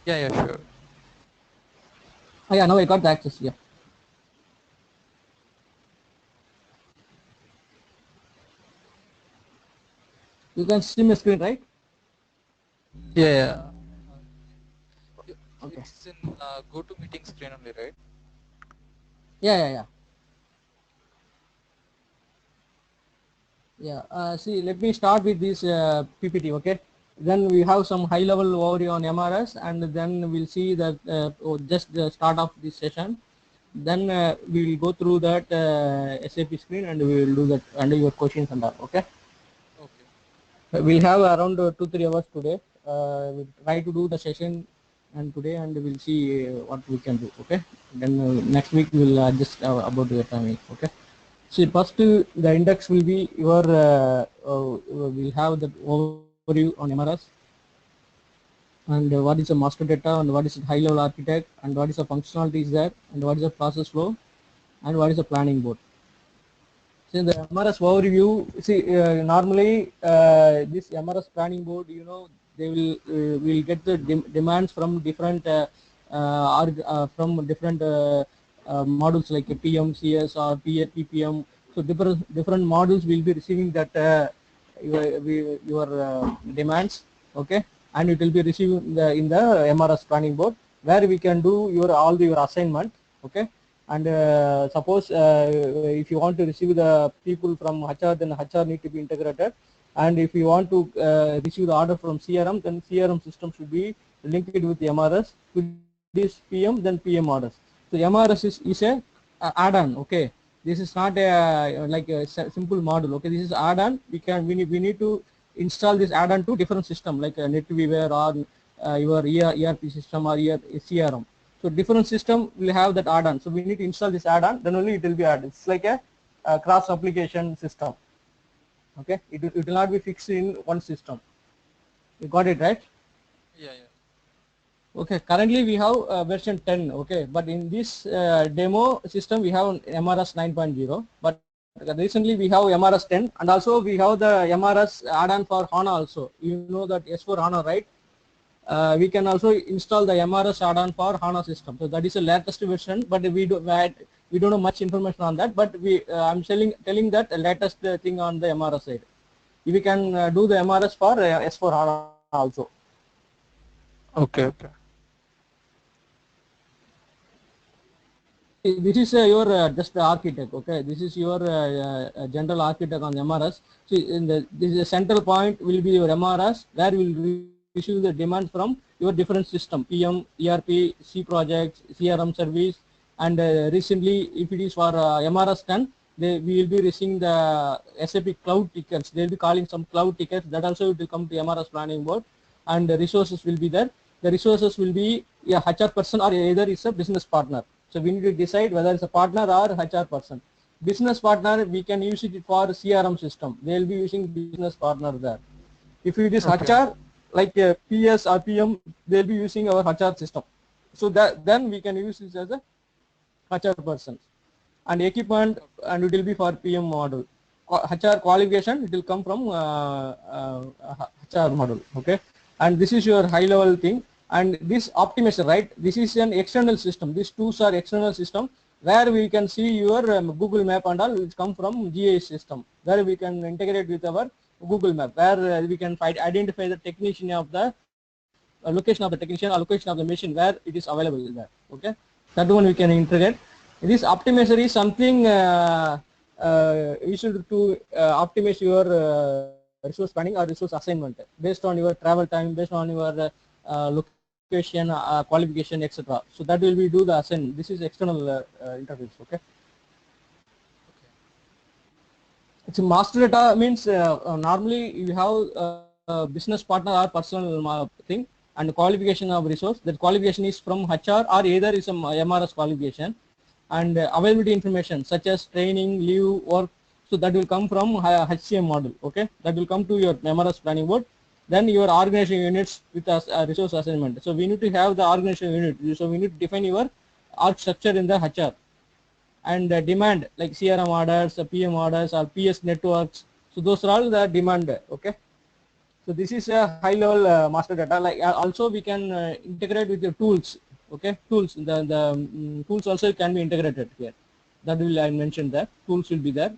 Yeah, yeah, sure. Oh, yeah, now I got the access. Yeah. You can see my screen, right? Yeah, yeah. Okay. It's in go to meeting screen only, right? Yeah, yeah, yeah. Yeah. See, let me start with this PPT, okay? Then we have some high-level overview on MRS, and then we'll see that just the start of this session. Then we will go through that SAP screen, and we will do that under your questions and all, okay? Okay. We'll have around 2-3 hours today. We'll try to do the session and today, and we'll see what we can do, okay? Then next week we'll adjust about your timing, okay? See, first the index will be your, we'll have the overview on MRS and what is a master data and what is a high level architect and what is the functionality is there and what is the process flow and what is the planning board. See the MRS overview, see normally this MRS planning board, they will get the demands from different from different models like PM, CS or PA, PPM. So different models will be receiving that your demands, okay, and it will be received in the MRS planning board where we can do your assignment, okay. And suppose if you want to receive the people from HR, then HR need to be integrated. And if you want to receive the order from CRM, then CRM system should be linked with MRS. With this PM, then PM orders. So MRS is a add-on. Okay, this is not a like a simple module. Okay, this is add-on. We need to install this add-on to different system like NetWeaver or your ERP system or your CRM. So different system will have that add-on. So we need to install this add-on, then only it will be added. It's like a cross application system. Okay, it will not be fixed in one system. You got it right? Yeah, yeah. Okay, currently we have version 10. Okay, but in this demo system we have MRS 9.0. But recently we have MRS 10, and also we have the MRS add-on for HANA also. You know that S4 HANA, right? We can also install the MRS add-on for HANA system. So that is the latest version, but we don't know much information on that. But I'm telling that the latest thing on the MRS side. We can do the MRS for S4 HANA also. Okay, okay. This is your just the architect. Okay, this is your general architect on MRS. See, this is the central point will be your MRS where we will receive the demand from your different system PM, ERP, C projects, CRM service, and recently if it is for MRS 10, we will be receiving the SAP cloud tickets. They will be calling some cloud tickets that also will come to MRS planning board, and the resources will be there. The resources will be a HR person or either is a business partner. So we need to decide whether it's a partner or HR person. Business partner, we can use it for CRM system. They will be using business partner there. If it is Okay. HR, like PS or PM, they'll be using our HR system. So that then we can use this as a HR person. And equipment, and it will be for PM model. HR qualification, it will come from HR model. Okay, and this is your high level thing. And this optimization, right? This is an external system. These tools are external system where we can see your Google Map and all, which come from GIS system, where we can integrate with our Google Map, where we can identify the technician of the location of the technician or location of the machine where it is available there. Okay, that one we can integrate. This optimizer is something used to optimize your resource planning or resource assignment based on your travel time, based on your location, qualification, etc. So that will be do the assign. This is external interface. Okay. Okay. It's a master data means normally you have business partner or personal thing, and qualification of resource. That qualification is from HR or either is a MRS qualification, and availability information such as training, leave, work. So that will come from HCM model. Okay, that will come to your MRS planning board. Then your organization units with resource assignment. So we need to have the organization unit. So we need to define your org structure in the HR, and demand like CRM orders, PM orders or PS networks. So those are all the demand. Okay. So this is a high level master data. Like also we can integrate with the tools. Okay, tools. The tools also can be integrated here. That will I mentioned that tools will be there.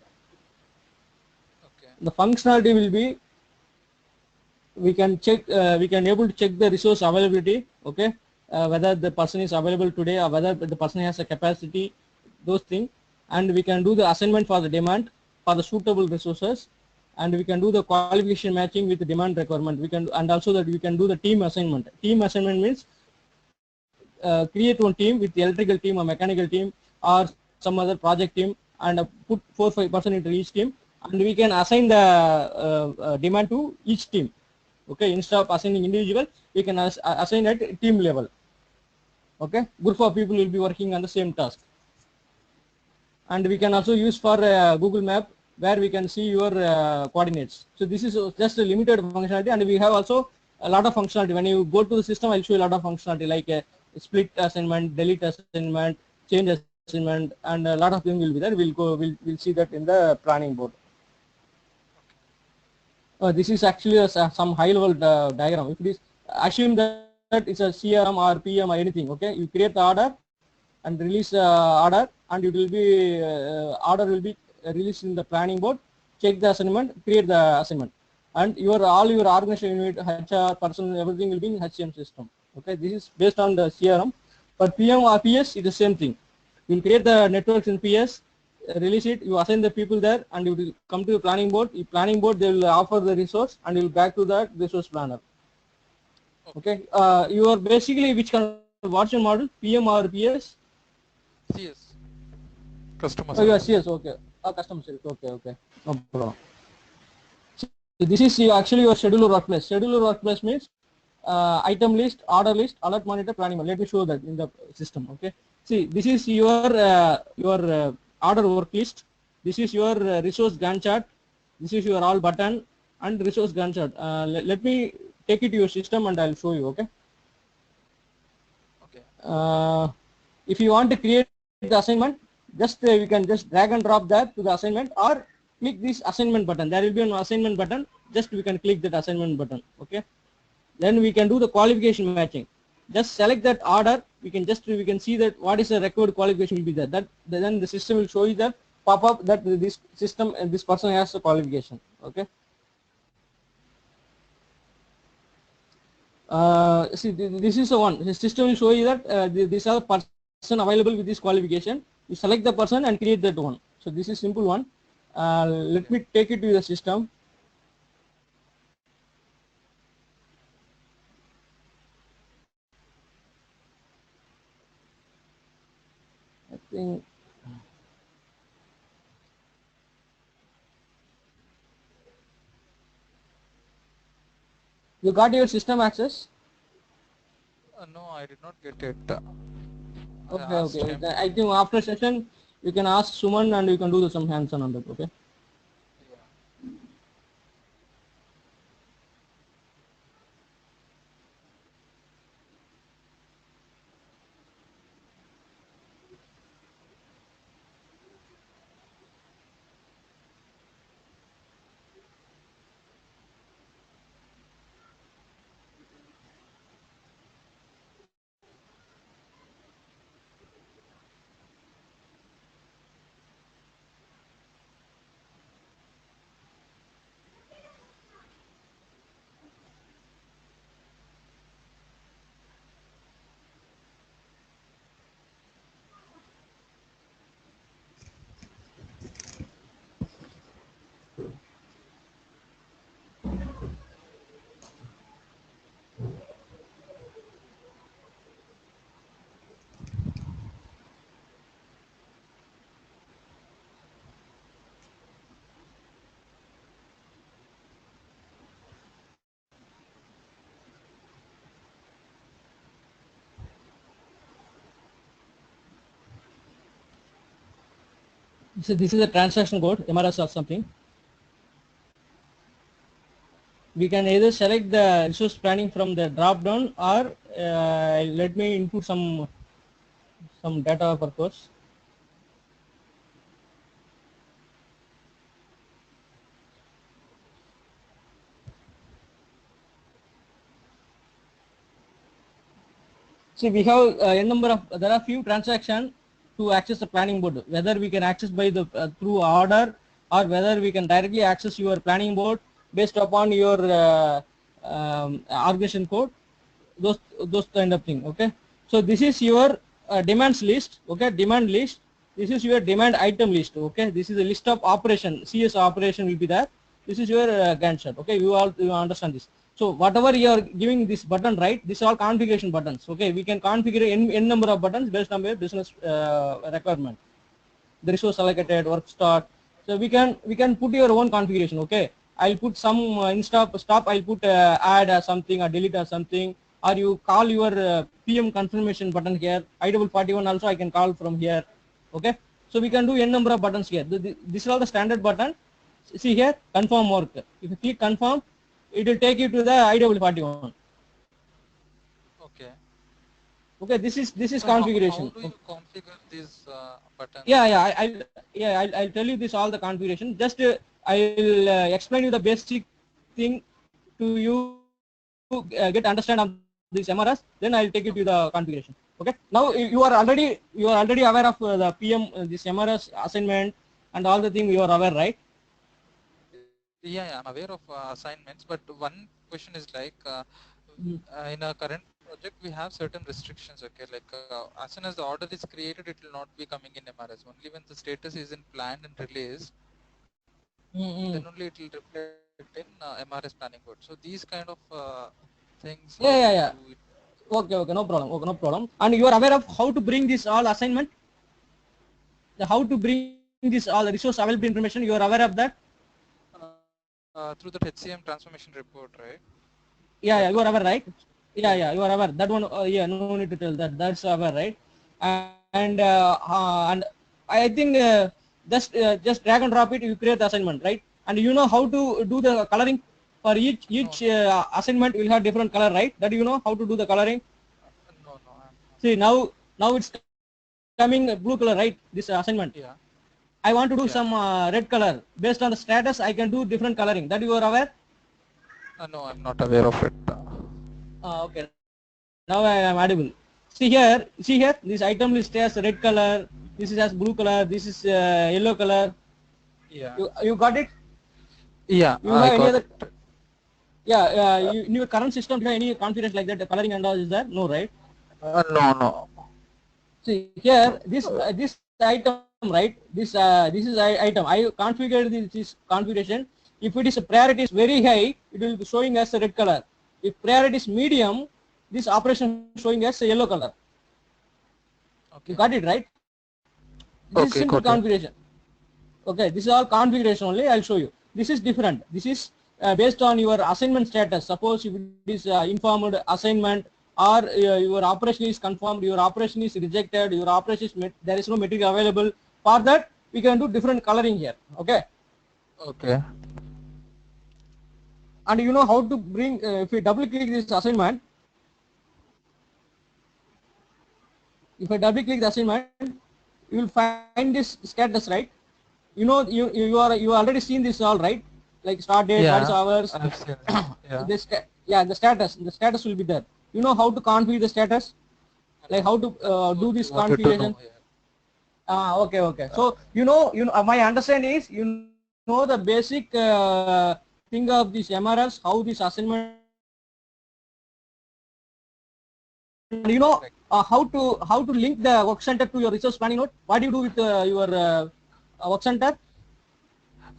Okay. The functionality will be we can check we can able to check the resource availability. Okay, whether the person is available today or whether the person has a capacity, those things, and we can do the assignment for the demand for the suitable resources, and we can do the qualification matching with the demand requirement. We can, and also that we can do the team assignment. Team assignment means create one team with the electrical team or mechanical team or some other project team, and put 4-5 person into each team, and we can assign the demand to each team. Okay, instead of assigning individual, we can assign at team level. Okay, group of people will be working on the same task. And we can also use for Google Map, where we can see your coordinates. So this is just a limited functionality, and we have also a lot of functionality. When you go to the system, I'll show you a lot of functionality like split assignment, delete assignment, change assignment, and a lot of things will be there. We'll see that in the planning board. Okay. This is actually some high level diagram. If it is, assume that it's a CRM or PM or anything. Okay, you create the order and release order, and it will be order will be released in the planning board. Check the assignment, create the assignment, and your all your organization unit, HR person, everything will be in HCM system. Okay, this is based on the CRM. For PM or PS, it is the same thing. You will create the networks in PS, release it, you assign the people there, and you will come to the planning board. In planning board, they will offer the resource, and you will back to that resource planner. Okay. Okay, you are basically which kind of what's your model, PM or PS? CS. Customer Oh, you are CS. service. Okay, customer service. Okay, okay, no problem. So this is actually your scheduler workplace. Scheduler workplace means item list, order list, alert monitor, planning. Let me show that in the system. Okay. See, this is your order work list. This is your resource Gantt chart. This is your all button and resource Gantt chart. Let me take it to your system and I'll show you. Okay. Okay. Uh, if you want to create the assignment, just we can just drag and drop that to the assignment, or click this assignment button. There will be an assignment button. Just we can click that assignment button. Okay. Then we can do the qualification matching. Just select that order. We can see that what is the required qualification will be there. That then the system will show you that pop up that this system this person has a qualification. Okay. See, this is the one. The system will show you that these are person available with this qualification. You select the person and create that one. So this is simple one. Let Okay. me take it to the system. I think you got your system access. No, I did not get it. I Okay, asked okay. him. I think after session you can ask Suman and you can do some hands-on on that. Okay. Yeah. So this is a transaction code, MRS or something. We can either select the resource planning from the drop down, or let me input some data purpose. See, we have a number of, there are few transactions to access the planning board, whether we can access by the through order, or whether we can directly access your planning board based upon your organization code, those kind of thing. Okay, so this is your demands list. Okay, demand list. This is your demand item list. Okay, this is a list of operation, CS operation will be there. This is your Gantt chart. Okay, you understand this. So whatever you are giving this button, right, this are all configuration buttons. Okay, we can configure n number of buttons based on your business requirement. The resource allocated, work start. So we can put your own configuration. Okay, I'll put some in stop I'll put add something or delete or something, or you call your PM confirmation button here. IW41 also I can call from here. Okay, so we can do n number of buttons here. This is all the standard button. See here, confirm work. If you click confirm, it will take you to the IW41. Okay. Okay, this is So how configuration. do you configure these Yeah, buttons? I'll tell you this all the configuration. Just I'll explain you the basic thing to you get understand of this MRS. Then I'll take you to the configuration. Okay. Now Okay. you are already aware of the PM this MRS assignment and all the thing. You are aware, right? Yeah, I'm aware of assignments, but one question is like, Mm. in a current project, we have certain restrictions. Okay, like as soon as the order is created, it will not be coming in MRS. Only when the status is in planned and released, then Mm-mm. only it will reflect in MRS planning board. So these kind of things, how do Yeah, you yeah, do yeah. it? Okay, no problem. Okay, no problem. And you are aware of how to bring this all assignment, how to bring this all resource available information. You are aware of that. Through the HCM transformation report, right? That Yeah, you are document. aware, right? Yeah. Yeah, you are aware. That one, yeah, no need to tell that. That's aware, right? And I think just drag and drop it. You create the assignment, right? And you know how to do the coloring for No, each no, assignment will have different color, right? That you know how to do the coloring. no. I'm not. See now it's coming blue color, right? This assignment. Yeah, I want to do some yeah. red color based on the status. I can do different coloring. That you are aware. No, I'm not aware of it. Okay, now I am audible. See here, this item list has red color, this is has blue color, this is yellow color. Yeah. You got it? Yeah, You I have any got other? it. Yeah, in your current system, do you have any confidence like that? The coloring and all is there? No, right? No, no. See here, this item, right? This is item. I configured this configuration. If it is a priority is very high, it will be showing as a red color. If priority is medium, this operation showing as a yellow color. You Okay. got it, right? This is simple Okay, got configuration. it. Okay, this is all configuration only. I'll show you. This is different. This is based on your assignment status. Suppose if it is informed assignment, or your operation is confirmed, your operation is rejected, your operation is there is no material available. For that, we can do different coloring here. Okay, Okay. and you know how to bring. If you double click this assignment, if I double click the assignment, you will find this status, right? You already seen this all, right? Like start date, what is Yeah, hours, I've seen it. Yeah. yeah, the status will be there. You know how to configure the status, like No. how to So do you this wanted to know configuration. here. Okay. Uh, So my understanding is you know the basic thing of this MRS, how this assignment will be created, and correct. how to link the work center to your resource planning node. What do you do with your work center?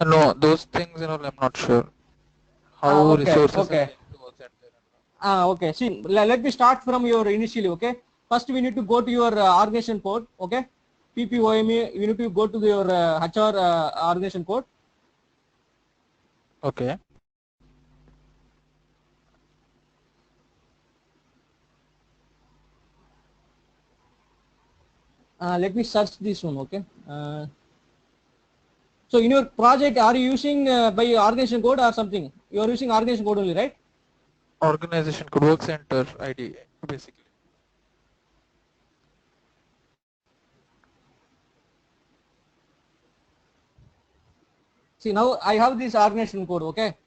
No, those things, I'm not sure. How Okay, resources are okay. linked to work center and all. Okay. See, let me start from your initially. Okay. First, we need to go to your organization code. Okay. PPOME. You need to go to your HR organization code. Okay. Let me search this one. Okay. So in your project, are you using by organization code or something? You are using organization code only, right? Organization could work center ID, basically. See, now I have this organization code. Okay.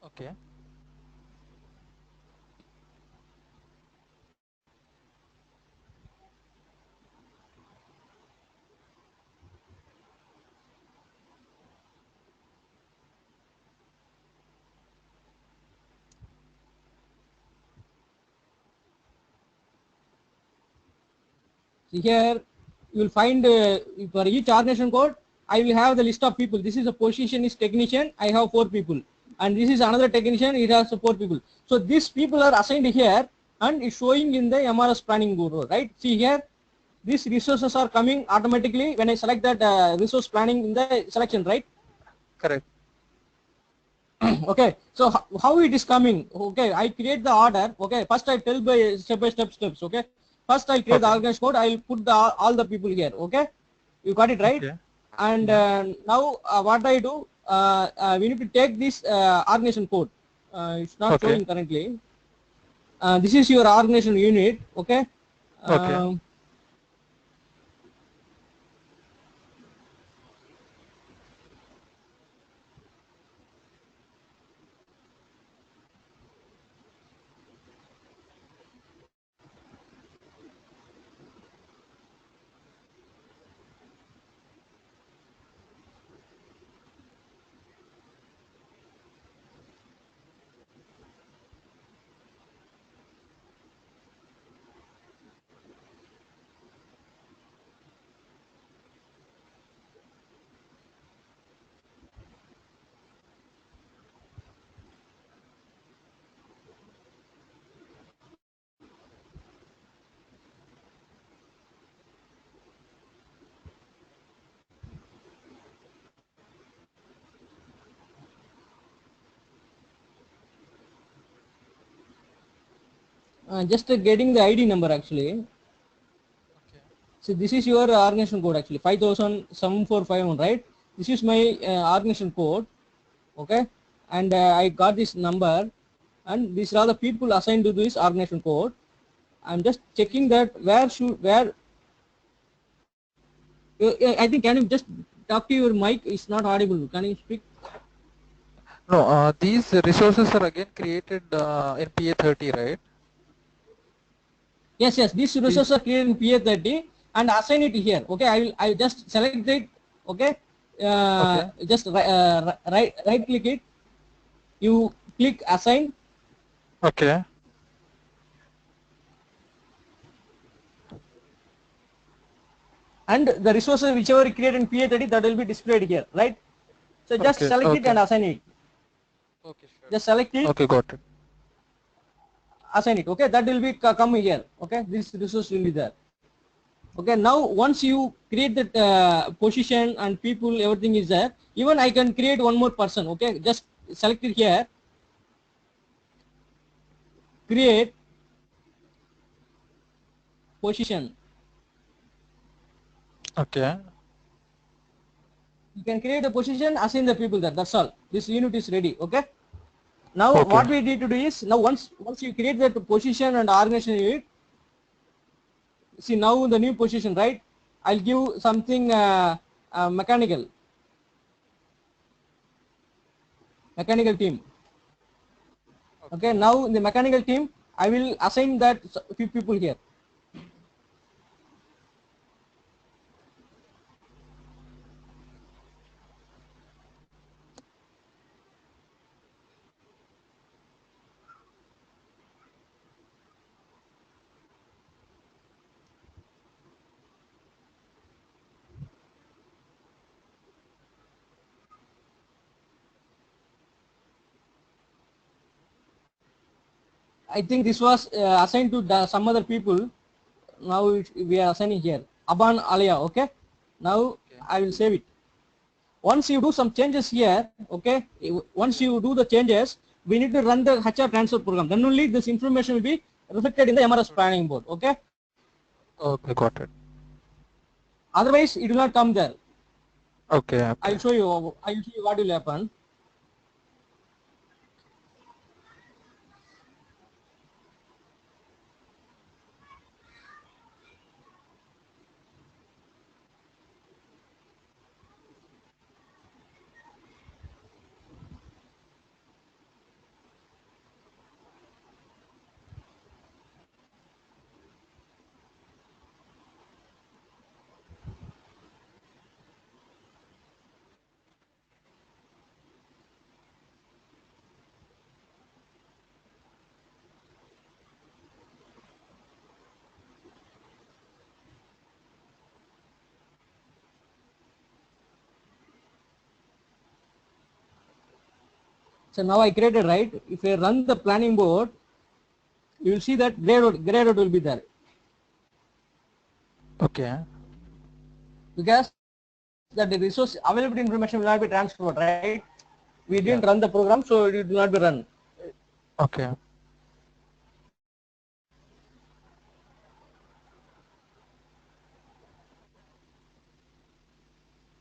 Okay. here you will find for each organization code I will have the list of people. This is a position is technician, I have 4 people, and this is another technician, it has 4 people. So these people are assigned here and is showing in the MRS planning board, right? See here, these resources are coming automatically when I select that resource planning in the selection, right? Correct. Okay, so how it is coming? Okay, I create the order. Okay, first I tell by step steps. Okay, first I create the Okay. organized code. I will put the all the people here. Okay, you got it right. Okay. And Yeah. now what I do? We need to take this organization code. It's not Okay. showing currently. This is your organization unit. Okay. Okay. Um, just getting the ID number actually. Okay. So this is your organization code actually 5,7451, right? This is my organization code, okay? And I got this number, and these are the people assigned to this organization code. I'm just checking These. that where I think, can you just talk to your mic? It's not audible. Can you speak? No. These resources are again created in PA30, right? Yes, yes. These These. resources are created in PA30 and assign it here. Okay, I will just select it. Okay, Okay. just right click it. You click assign, Okay. and the resources whichever you create in PA30 that will be displayed here, right? So just Okay. select it Okay. and assign it. Okay. Sure. Just select it, Okay. Got it. assign it. Okay, that will be come here. Okay, this resource will be there. Okay, now once you create that position and people, everything is there. Even I can create one more person. Okay, just select it here, create position. Okay. You can create a position, assign the people there. That's all. This unit is ready. Okay. Now Okay. what we need to do is, now once you create that position and organization unit, see now the new position, right? I'll give something mechanical team. Okay, Okay. now in the mechanical team I will assign that few people here. I think this was assigned to some other people. Now we are assigning here Aban Alia. Okay, now Okay. I will save it. Once you do some changes here, okay, once Yeah. you do the changes, we need to run the HR transfer program. Then only this information will be reflected in the MRS Reflected. planning board. Okay, Okay. Got it. otherwise it will not come there. Okay. I Okay. will show you. I will show you what will happen. So now I created, right? If I run the planning board, you will see that gray dot will be there Okay. because that the resource availability information will not be transferred, right? We didn't run the Yeah. program, so it will not be run. Okay.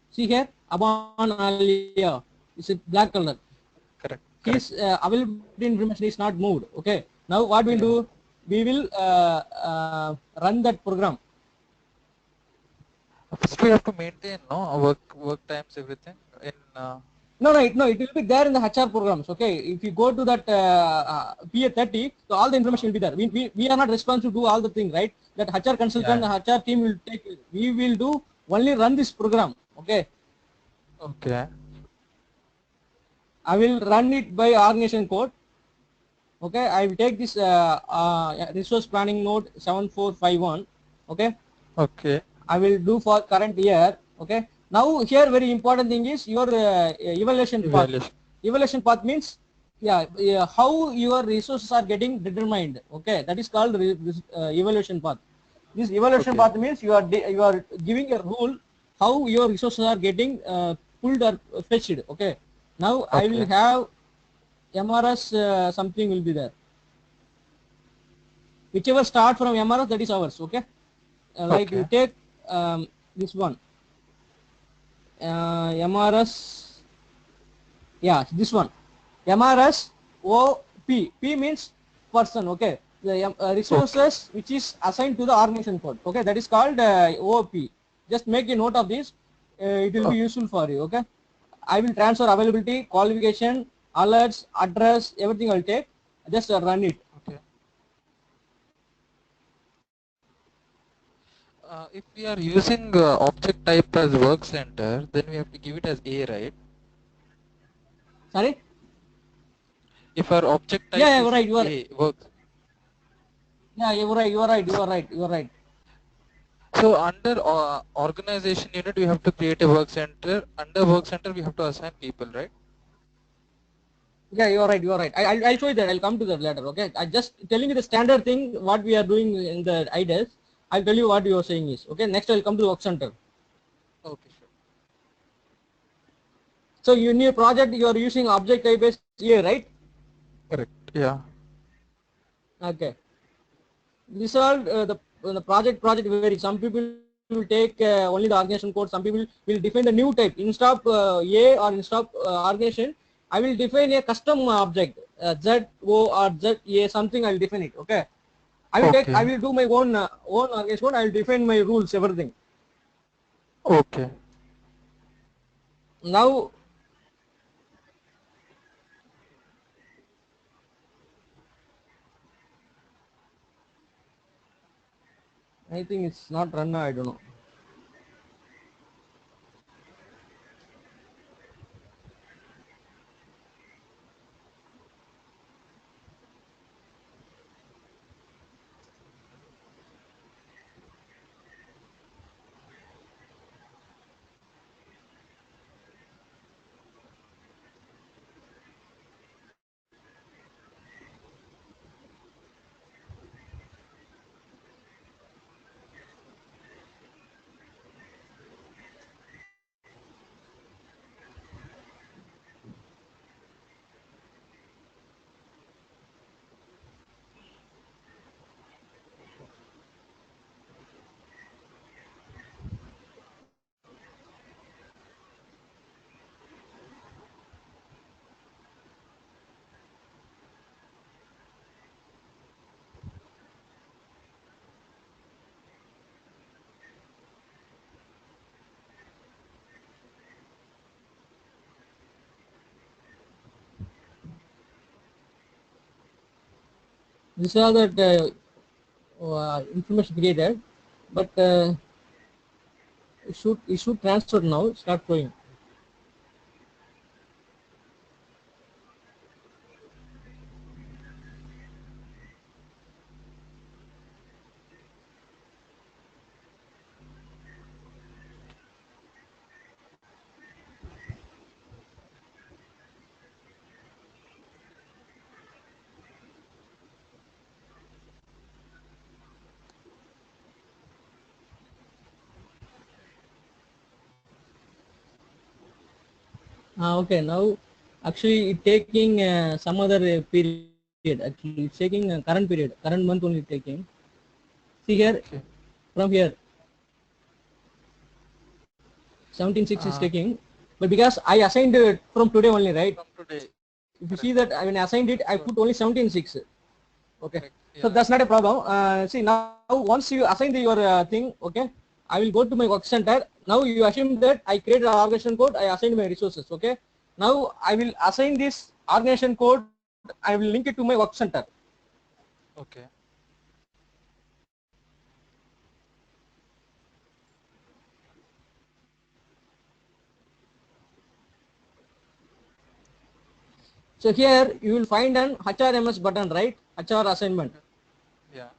See here, Aban Alia is a black color. Correct. His Correct. availability information is not moved. Okay. Now what we'll do? Yeah. We will run that program. First we have to maintain no work times everything in. No, it will be there in the HR programs. Okay, if you go to that PA30, so all the information will be there. We are not responsible to do all the thing, right? That HR consultant, Yeah. HR team will take. We will do only run this program. Okay, Okay. I will run it by organization code. Okay, I will take this resource planning node 7451. Okay, Okay. I will do for current year. Okay. Now here very important thing is your evaluation path. Evaluation. Evaluation path means yeah, how your resources are getting determined. Okay, that is called evaluation path. This evaluation Okay. path means you are giving a rule how your resources are getting pulled or fetched. Okay. Now I will Okay. have MRS something will be there. Whichever start from MRS that is ours. Okay. Like you Okay. take this one MRS, yeah, this one MRS OP. P means person. Okay, the Okay. resources which is assigned to the organization code. Okay, that is called OP. Just make a note of this. It will be Okay. useful for you. Okay, I will transfer availability, qualification, alerts, address, everything I will take. Just run it. Okay. If we are using object type as work center, then we have to give it as A, right? Sorry. If our object type Yeah, you're is right. You are. A, work. Yeah, you're right. You are right. You are right. You are right. So under organization unit, we have to create a work center. Under work center, we have to assign people, right? Yeah, you're right. You're right. I'll show you that. I'll come to that later. Okay. I just telling you the standard thing what we are doing in the ideas. I'll tell you what you are saying is. Okay. Next, I'll come to the work center. Okay, sure. So in your project, you are using object type as A, right? Correct. Yeah. Okay. This all the project vary. Some people will take only the organization code. Some people will define the new type instead of A or instead of organization. I will define a custom object Z O or Z A something. I'll define it. Okay. I Okay. will do my own organization. I will define my rules, everything. Okay. Now I think it's not run. I don't know. This is all that information created, but it should transfer now. Start flowing. Okay, now actually it taking some other period. Actually, it's taking current period, current month only taking. See here, Okay. from here, 17.6 is Uh, taking, but because I assigned it from today only, right? from today. If you see Correct. that when I assigned it, I So put only 17.6. Okay, correct. so Yeah. that's not a problem. See, now once you assign your thing, okay, I will go to my work center. Now you assume that I created an organization code, I assigned my resources. Okay, now I will assign this organization code, I will link it to my work center. Okay. So here you will find an HRMS button, right? HR assignment. Yeah.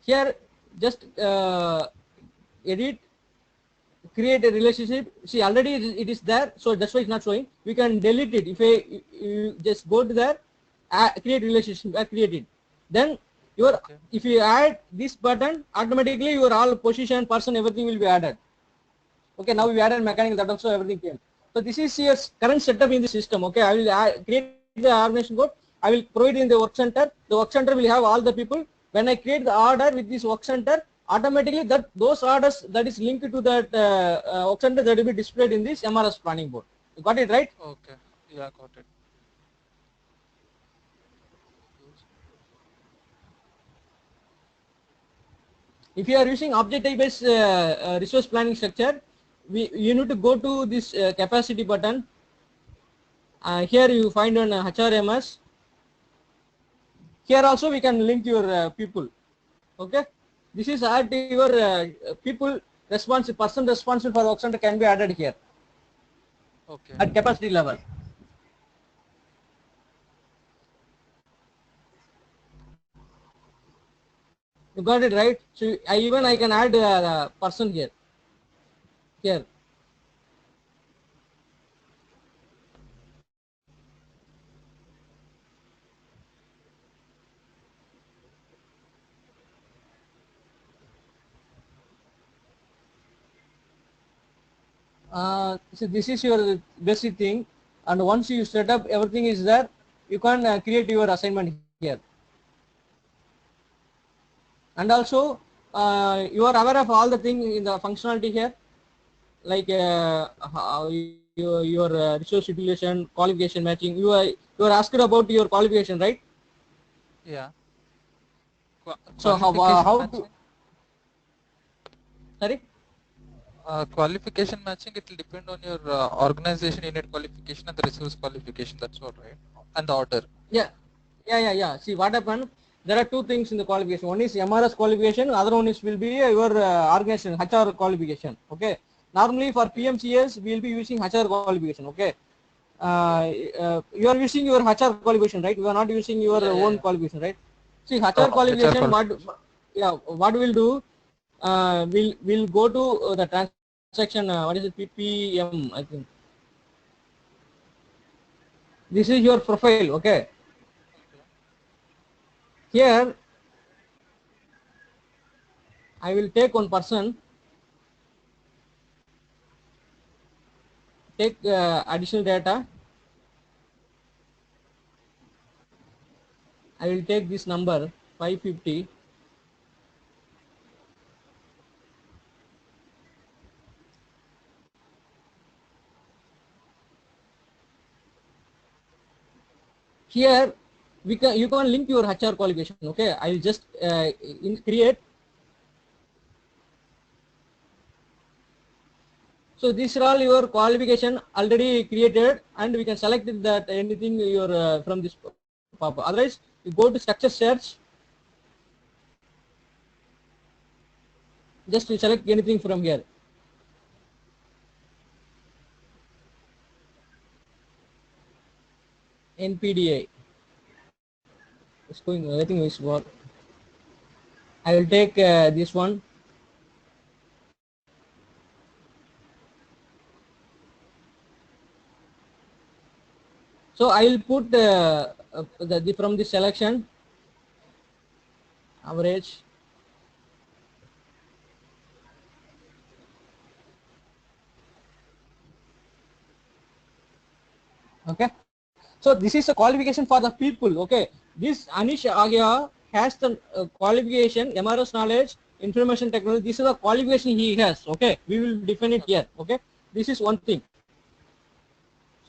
Here just edit, create a relationship. See, already it is there, so that's why it's not showing. We can delete it if you just go to there, create relationship, create it. Then your, Okay. if you add this button, automatically your all position, person, everything will be added. Okay, now we Okay. added mechanical, that also everything came. So this is your current setup in the system. Okay, I will create the organization code, I will provide in the work center. The work center will have all the people. When I create the order with this work center, automatically that those orders that is linked to that work center, that will be displayed in this MRS planning board. You got it right? Okay. Yeah, got it. Use. If you are using object type based resource planning structure, you need to go to this capacity button. Here you find on HRMS. Here also we can link your people. Okay, this is add to your people responsible, person responsible for work center can be added here Okay. at capacity level. You got it right? So Yeah, I yeah, can got add it. person here. Here. So this is your basic thing, and once you set up everything is there, you can create your assignment here. And also you are aware of all the thing in the functionality here, like your resource utilization, qualification matching. You are asked about your qualification, right? Yeah. So Qualification how to, matching. sorry? Qualification matching, it will depend on your organization unit qualification and the resource qualification. That's all, right? And the order. Yeah, yeah. See what happened? There are two things in the qualification. One is MRS qualification. Other one is will be your organization HR qualification. Okay. Normally for Okay. PMCS we will be using HR qualification. Okay. Okay. You are using your HR qualification, right? You are not using your Yeah, yeah, own yeah. qualification, right? See No, HR no. HR qualification. What? qualification. Yeah. What we'll do? We'll go to the transaction. What is it? PPM, I think. This is your profile. Okay. Okay. Here I will take one person, take additional data. I will take this number 550. Here we can, you can link your HR qualification. Okay, I will just create. So these are all your qualification already created, and we can select that anything your from this pop. Otherwise, you go to structure search, just to select anything from here. NPDA. It's going. I think it's what. I will take this one. So I will put the from the selection average. Okay, so this is a qualification for the people. Okay, this Anish Agya has the qualification, MRS knowledge, information technology. This is the qualification he has. Okay, we will define it here. Okay, this is one thing.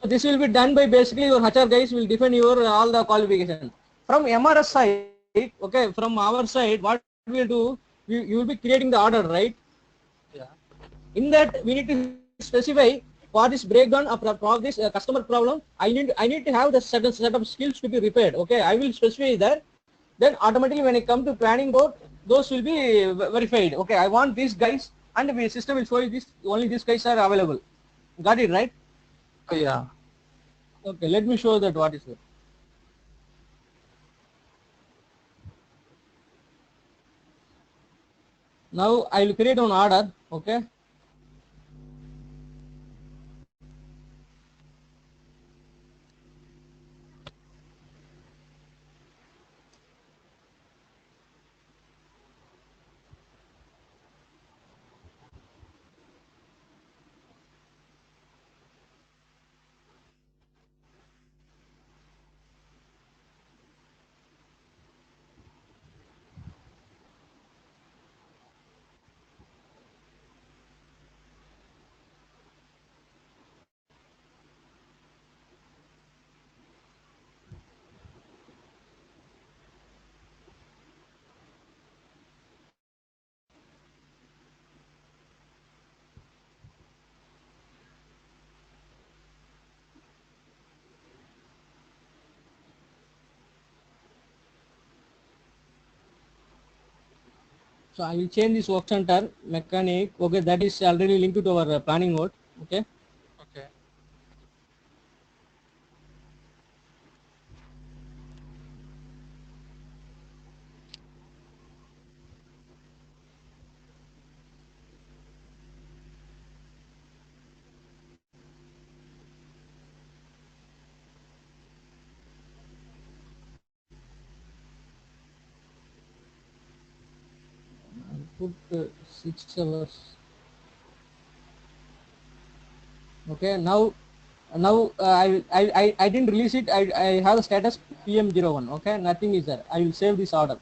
So this will be done by basically your HR guys will define your all the qualification from MRS side. Okay, from our side, what we will do, you will be creating the order, right? Yeah. In that we need to specify for this breakdown of this customer problem. I need to have the certain set of skills to be repaired. Okay, I will specify that. Then automatically when I come to planning board, those will be verified. Okay, I want these guys, and the system will show you this only these guys are available. Got it right? Yeah. Okay, let me show that what is it. Now I will create an order. Okay, so I will change this work center mechanic. Okay, that is already linked to our planning mode. Okay. Okay. Put 6 hours. Okay, now I didn't release it. I have the status PM01. Okay, nothing is there. I will save this order.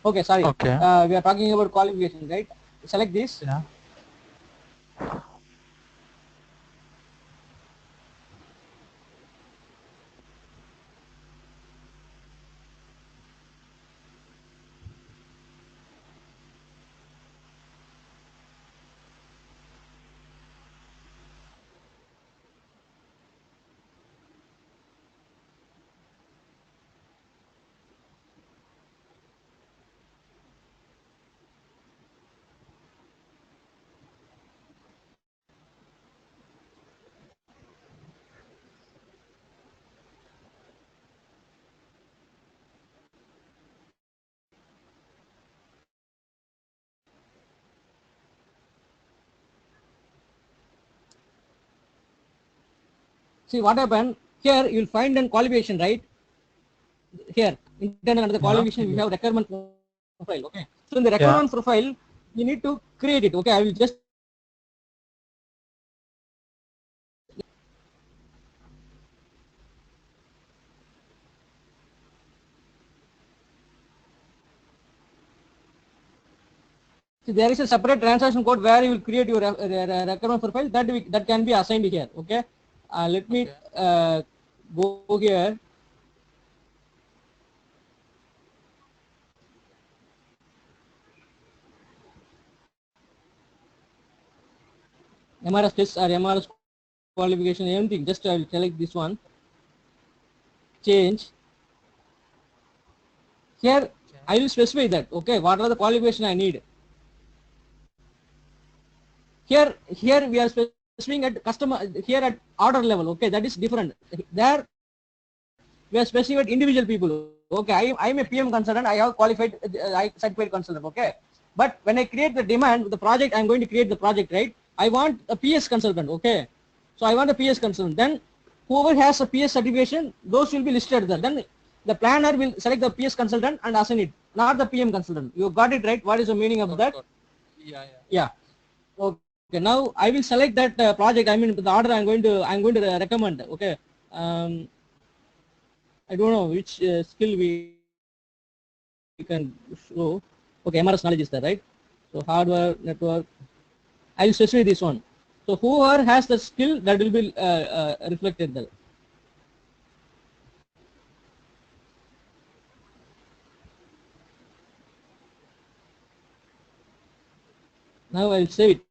Okay, sorry. Okay. We are talking about qualification, right? Select this. Yeah. See what happened here. You will find an qualification, right? Here, internal under the Yeah. qualification, we have requirement profile. Okay. So in the Yeah. requirement profile, you need to create it. Okay. I will just see, there is a separate transaction code where you will create your requirement profile that can be assigned here. Okay. Let me Okay. go here. MRS test or MRS qualification, anything. Just I will select this one. Change. Here Okay. I will specify that. Okay. What are the qualification I need? Here we are specifying at customer here at order level. Okay. That is different. There we are specifying at individual people. Okay. I am a PM consultant. I have qualified I certified consultant. Okay. But when I create the demand, the project, I'm going to create the project, right? I want a PS consultant. Okay. So I want a PS consultant. Then whoever has a PS certification, those will be listed there. Then the planner will select the PS consultant and assign it, not the PM consultant. You got it right? What is the meaning of that? Got. Yeah. Yeah. Yeah. Okay. Now I will select that project. I mean the order I'm going to recommend. Okay. um, I don't know which skill we can show. Okay, MRS knowledge is there, right? So hardware, network. I will specify this one. So whoever has the skill, that will be reflected there. Now I will save it.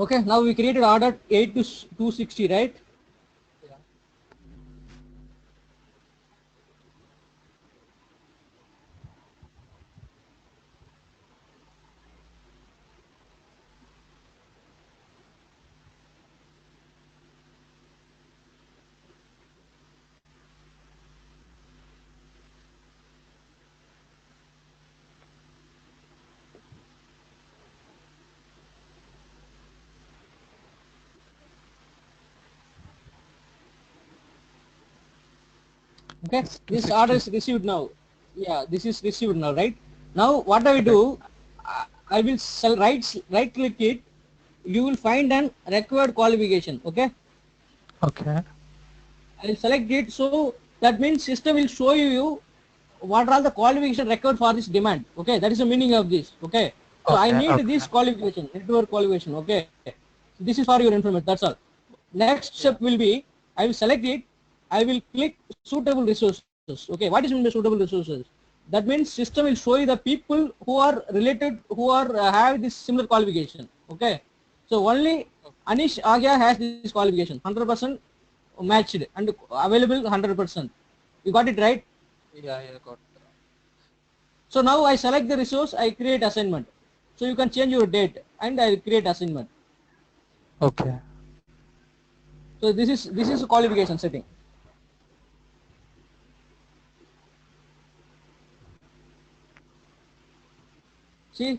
Okay, now we created order 8 to 260, right? Yeah. Okay, It's this order 260. is received now. Yeah, this is received now, right? Now what I will Correct. do, I will right click it. You will find an required qualification. Okay, Okay. I will select it. So that means system will show you what are all the qualification required for this demand. Okay, that is the meaning of this. Okay, so I Okay. need Okay. this qualification, network qualification. Okay, this is for your information. That's all. Next step Yeah. will be, I will select it. I will click suitable resources. Okay, what is meant by suitable resources? That means system will show you the people who are related, who are have this similar qualification. Okay, so only Okay. Anish Agya has this qualification, 100% matched and available 100%. You got it right? Yeah. Yeah. Got. So now I select the resource, I create assignment. So you can change your date and I create assignment. Okay. So this is a qualification setting. See,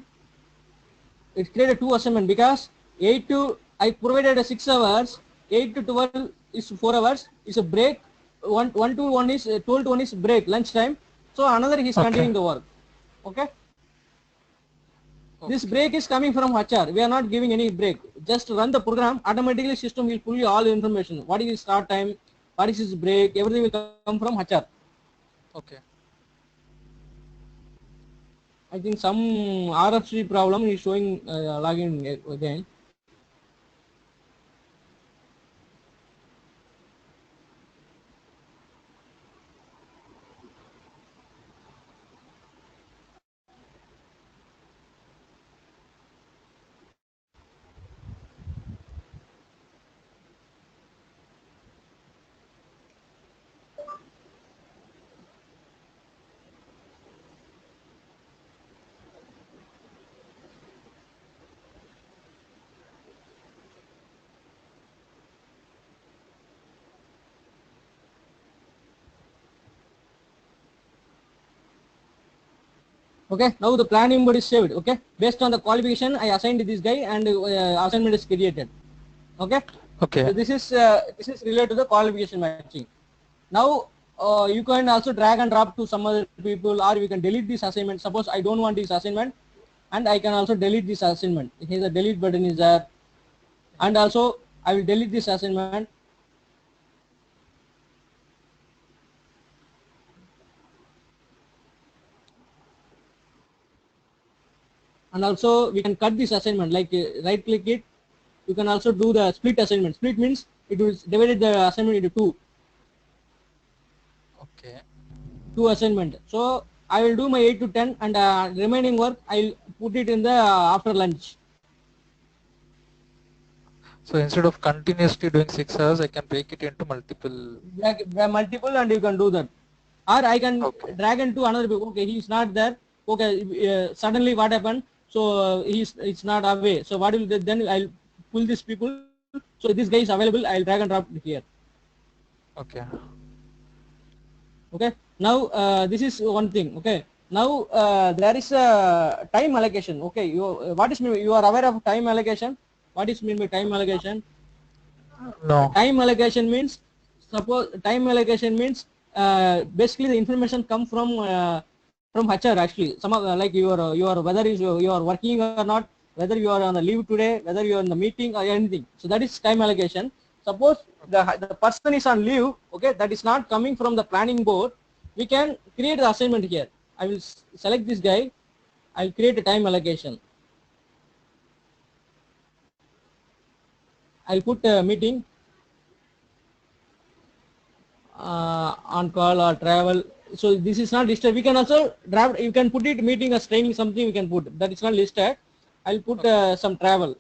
it created two assignment because 8 to I provided a 6 hours, 8 to 12 is 4 hours. Is a break. One to one is 12 to 1 is break lunch time. So another he is Okay. continuing the work. Okay. This Okay. break is coming from HR. We are not giving any break. Just run the program. Automatically system will pull you all information. What is his start time? What is his break? Everything will come from HR. Okay. I think some RFC problem is showing login again. Okay, now the planning mode is saved. Okay, based on the qualification, I assigned this guy and assignment is created. Okay, Okay. so this is related to the qualification matching. Now you can also drag and drop to some other people, or you can delete this assignment. Suppose I don't want this assignment, and I can also delete this assignment. Here the delete button is there, and Yeah. also I will delete this assignment. And also we can cut this assignment, like right click it. You can also do the split assignment. Split means it will divide the assignment into Okay. two assignment. So I will do my 8 to 10 and remaining work I will put it in the after lunch. So instead of continuously doing 6 hours, I can break it into multiple. Multiple, and you can do that. Or I can Okay. drag into another people. Okay, he's not there. Okay, suddenly what happened? So it's not away. So what will then I'll pull these people. So this guy is available. I'll drag and drop it here. Okay. Okay. Now this is one thing. Okay. Now there is a time allocation. Okay. What is you are aware of time allocation? What is mean by time allocation? No. Time allocation means, suppose time allocation means basically the information come from HR actually. Some of like your whether you are working or not, whether you are on the leave today, whether you are in the meeting or anything. So that is time allocation. Suppose Okay. the person is on leave, okay, that is not coming from the planning board. We can create the assignment here. I will select this guy. I will create a time allocation. I'll put a meeting on call or travel. So this is not listed. We can also draft. You can put it meeting as training something. We can put that is not listed. I'll put Okay. some travel.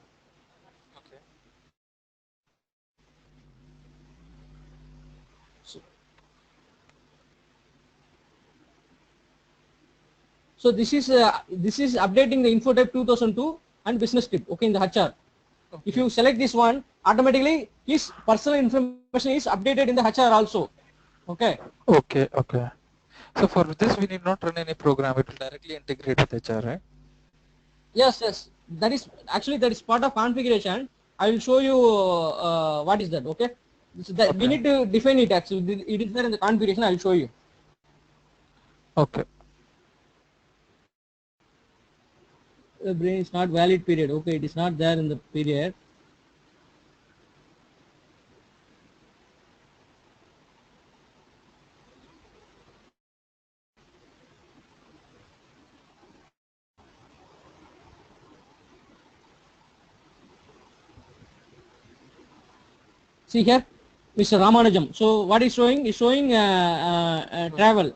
Okay. So, so this is updating the info type 2002 and business tip. Okay, in the HR. If Okay. you select this one, automatically his personal information is updated in the HR also. Okay. Okay. Okay. So for this, we need not run any program. It will directly integrate with HR, right? Yes, yes. That is actually that is part of configuration. I will show you what is that. Okay. So that we Okay. need to define it actually. It is there in the configuration. I will show you. Okay. The brain is not valid period. Okay, it is not there in the period. See here, Mr. Ramanujam. So what is showing is showing Showing. travel.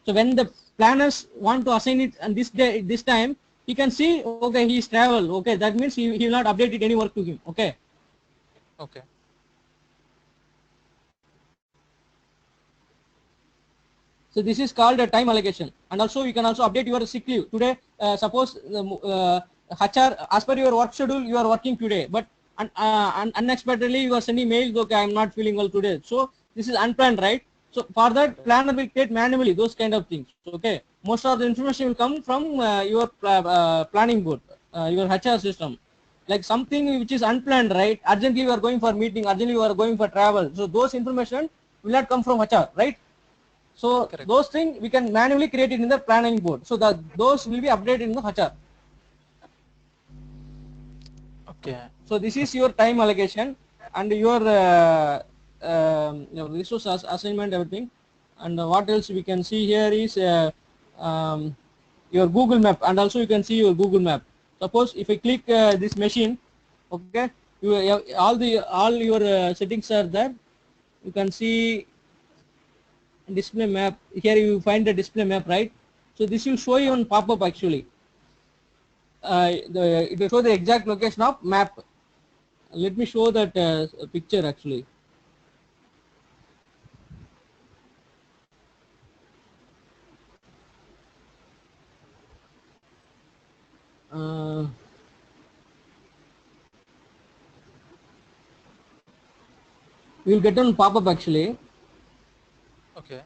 So when the planners want to assign it on this day, this time, he can see, okay, he is travel. Okay, that means he will not update it any work to him. Okay. Okay. So this is called a time allocation, and also you can also update your sick leave today. Suppose HR, as per your work schedule, you are working today, but unexpectedly you are sending mails. Okay, I am not feeling well today. So this is unplanned, right? So for that, Okay. planner will create manually those kind of things. Okay, most of the information will come from your planning board, your HR system. Like something which is unplanned, right? Urgently you are going for meeting, urgently you are going for travel. So those information will not come from HR, right? So Correct. those things we can manually create it in the planning board. So that those will be updated in the HR. Okay. So this is Okay. your time allocation and your resource assignment, everything. And what else we can see here is um, your Google Map, and also you can see your Google Map. Suppose if I click this machine, okay, all your settings are there. You can see display map. Here you find the display map, right? So this will show you on pop-up actually. It will show the exact location of map. Let me show that picture actually. Uh, we will get on pop-up actually. Okay.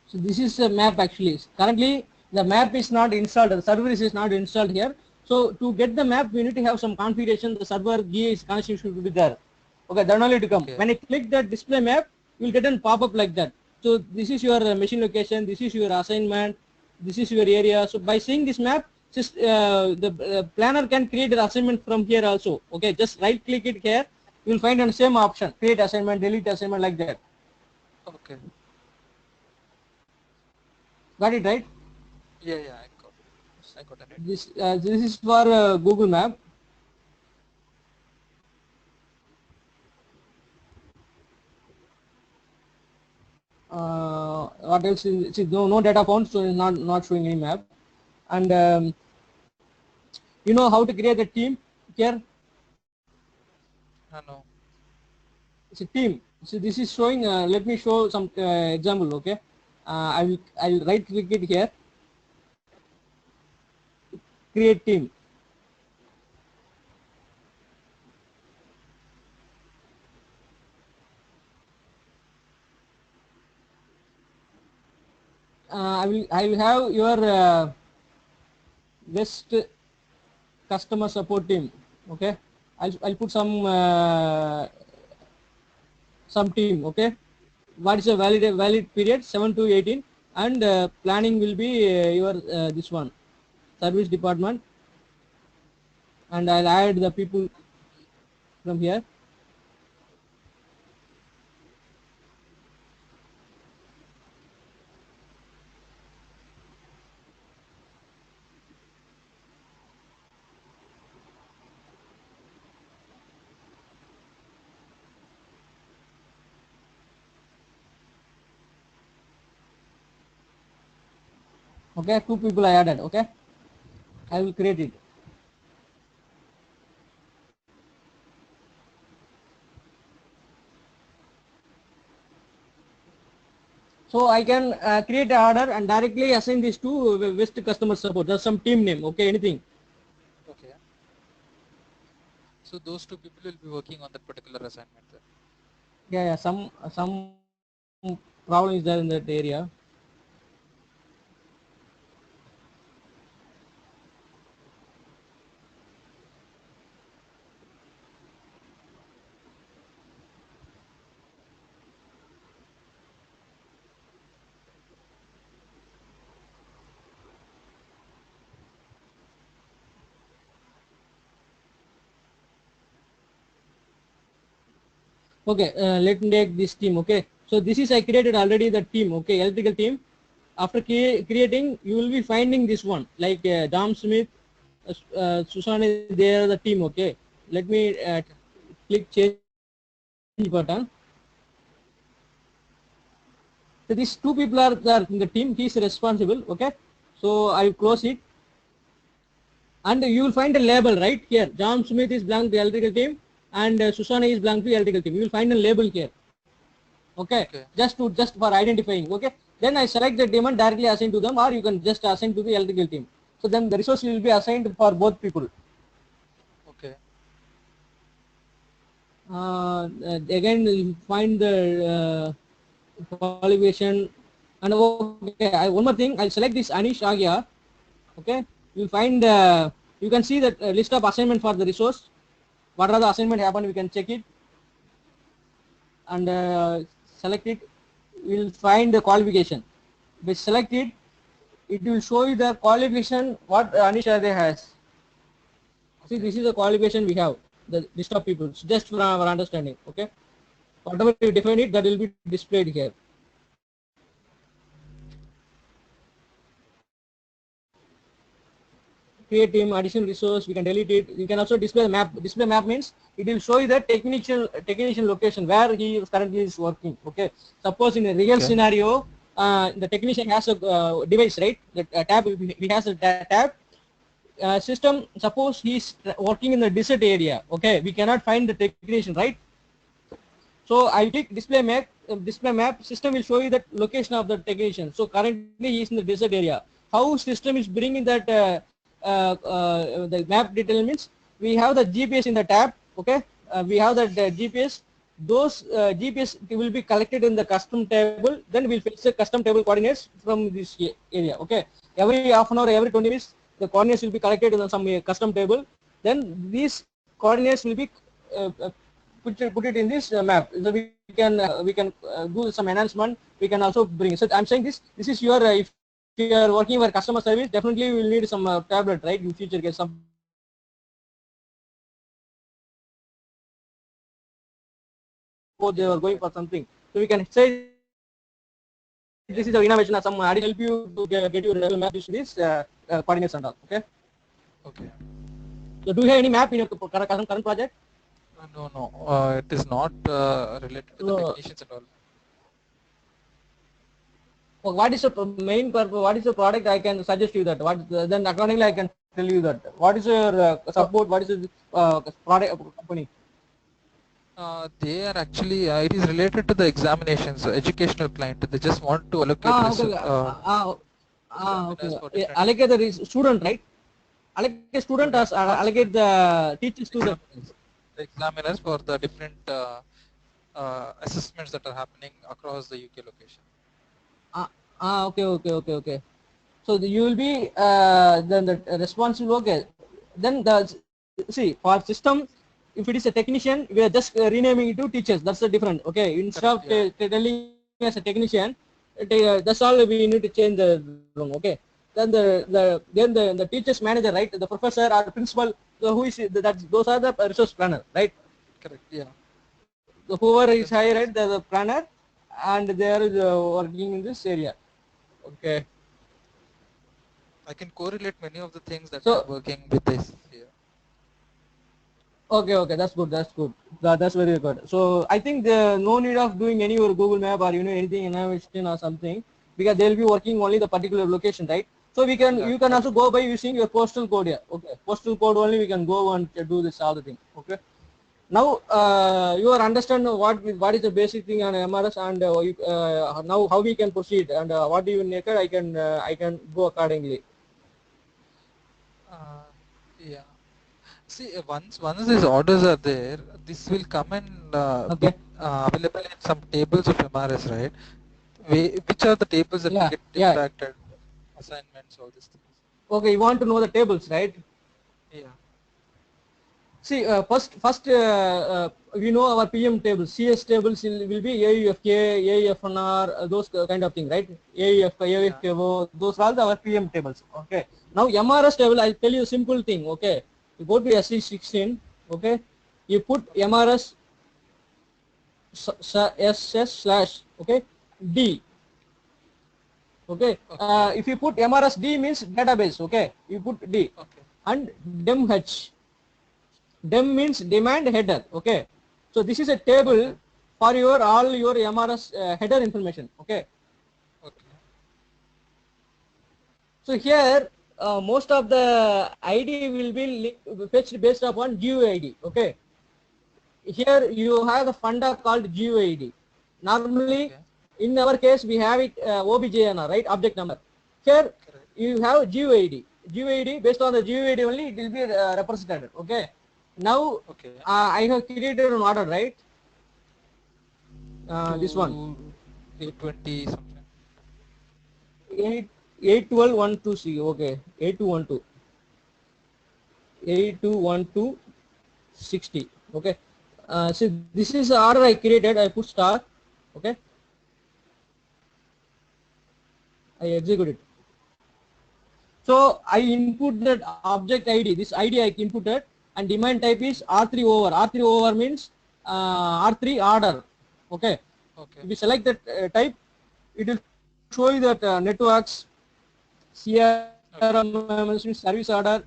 So this is a map actually. Currently the map is not installed. The server is not installed here. So to get the map, we need to have some configuration. The server GA connection should be there. Okay, then only to come. Okay. When I click that display map, you will get a pop-up like that. So this is your machine location, this is your assignment, this is your area. So by seeing this map, just the planner can create an assignment from here also. Okay, just right click it here, you will find on the same option, create assignment, delete assignment, like that. Okay. Got it, right? Yeah, yeah, I got an idea. This is for Google Map. What else? See, no data found, so it's not showing any map. And you know how to create a team here? No. It's a team. So this is showing. Let me show some example. Okay, I'll right click it here. Create team. I will have your best customer support team. Okay, I'll put some team. Okay, what is a valid period? 7 to 18, and planning will be your this one, service department, and I'll add the people from here. Okay, 2 people I added. Okay, I will create it. So I can create an order and directly assign this to West customer support. There's some team name. Okay, anything. Okay. So those two people will be working on that particular assignment then. Yeah, yeah. Some problem is there in that area. Okay, let me take this team. Okay, so this is I created already the team. Okay, electrical team. After creating, you will be finding this one like Dom Smith, Susan is there the team. Okay, let me Okay. click change button. So these 2 people are in the team. He is responsible. Okay, so I will Okay. close it, and you will find a label right here. John Smith is belong to electrical team, and Susanna is belong to electrical team. You will find a label here. Okay, Okay. just for identifying. Okay, then I select the team and directly assign to them, or you can just assign to the electrical team. So then the resource will be assigned for both people. Okay. Again, you find the qualification, and okay, one more thing. I'll select this Anish Agya. Okay, you'll find you can see that list of assignment for the resource. What are the assignment happen? We can check it and select it. We'll find the qualification. We select it. It will show you the qualification what Anish Agya has. See, Okay. this is the qualification we have. The list of people. It's just for our understanding. Okay, whatever you define it, that will be displayed here. Create team, additional resource, we can delete it. You can also display the map. Display map means it will show you the technician location where he currently is working. Okay, suppose in a real Okay. scenario, the technician has a device, right? The tab, he has a tab. System, suppose he's working in the desert area. Okay, we cannot find the technician, right? So I click display map. Display map. System will show you the location of the technician. So currently he is in the desert area. How system is bringing that the map detail means we have the GPS in the tab. Okay, we have that GPS. Those GPS will be collected in the custom table. Then we'll fetch the custom table coordinates from this area. Okay, every half an hour, every 20 minutes, the coordinates will be collected in some custom table. Then these coordinates will be uh, uh, put it in this map. So we can do some enhancement. We can also bring. So I'm saying this is your if you are working for customer service, definitely we will need some tablet, right? In future, get suppose they are going for something. So we can say this is your innovation or some additional feature Yeah, which correct. will help you to get your Google Map use this coordinates and all. Okay. Okay. So do you have any map in your current project? No, no, it is not related to the So technicians and all. what is the main purpose? What is the product? I can suggest you that. What then accordingly I can tell you that. What is your Uh, support? What is the product company? they are actually, it is related to the examinations, educational client. They just want to allocate Okay. Okay. examiners for different Allocate the student, right? Allocate student or students, not allocate students, the teacher student. examiners. The examiners for the different assessments that are happening across the UK location. Okay. So you will be then the responsible. Okay, then the see for system, if it is a technician, we are just renaming it to teachers. That's the different. Okay, instead of Correct, yeah. telling as a technician, that's all we need to change the room. Okay, then the teachers manager, right? The professor or principal, who is that? Those are the resource planner, right? Correct, yeah. Whoever is That's the higher, right? person. The planner, and they are working in this area. Okay, I can correlate many of the things that I'm so working with this here. okay, that's good. That's good. That's very good. So I think the no need of doing any or Google Map or anything innovation or something because they'll be working only the particular location, right? So we can Yeah, you can correct. also go by using your postal code here. Okay, postal code only we can go and do this all the thing. Okay. Now you are understand what is the basic thing on MRS and now how we can proceed and what do you need I can go accordingly. Uh, yeah. See, once these orders are there, this will come and be Okay. available in some tables of MRS, right? Which are the tables that will Yeah. get Yeah. extracted, assignments, all these things. Okay. You want to know the tables, right? Yeah. See, we know our PM tables. CS tables will be AUFK, AUFNR, those kind of thing, right? AUFK, Yeah. AUFKO, those are our PM tables. Okay. Now MRS table, I'll tell you a simple thing. Okay. You go to SC16. Okay. You put Okay. MRS SS slash. Okay. D. Okay. Okay. If you put MRS D means database. Okay. You put D Okay. and dem H. Dem means demand header. Okay. So this is a table Okay. for your all your MRS header information. Okay. Okay. So here most of the ID will be fetched based upon GUID. Okay. Here you have the funda called GUID. Normally Okay. in our case we have it OBJNR, right? Object number. Here Correct. you have GUID. GUID based on the GUID only it will be represented. Okay. Now Okay. I have created an order, right? This one To 820 something. 8 81212C. Okay, 8212 Okay. See, this is the order I created. I put star. Okay, I execute it. So I input that object ID. This ID I inputted, and demand type is R3 over. R3 over means R3 order. Okay. Okay. If you select that type, it will show you that networks, CRM means service order.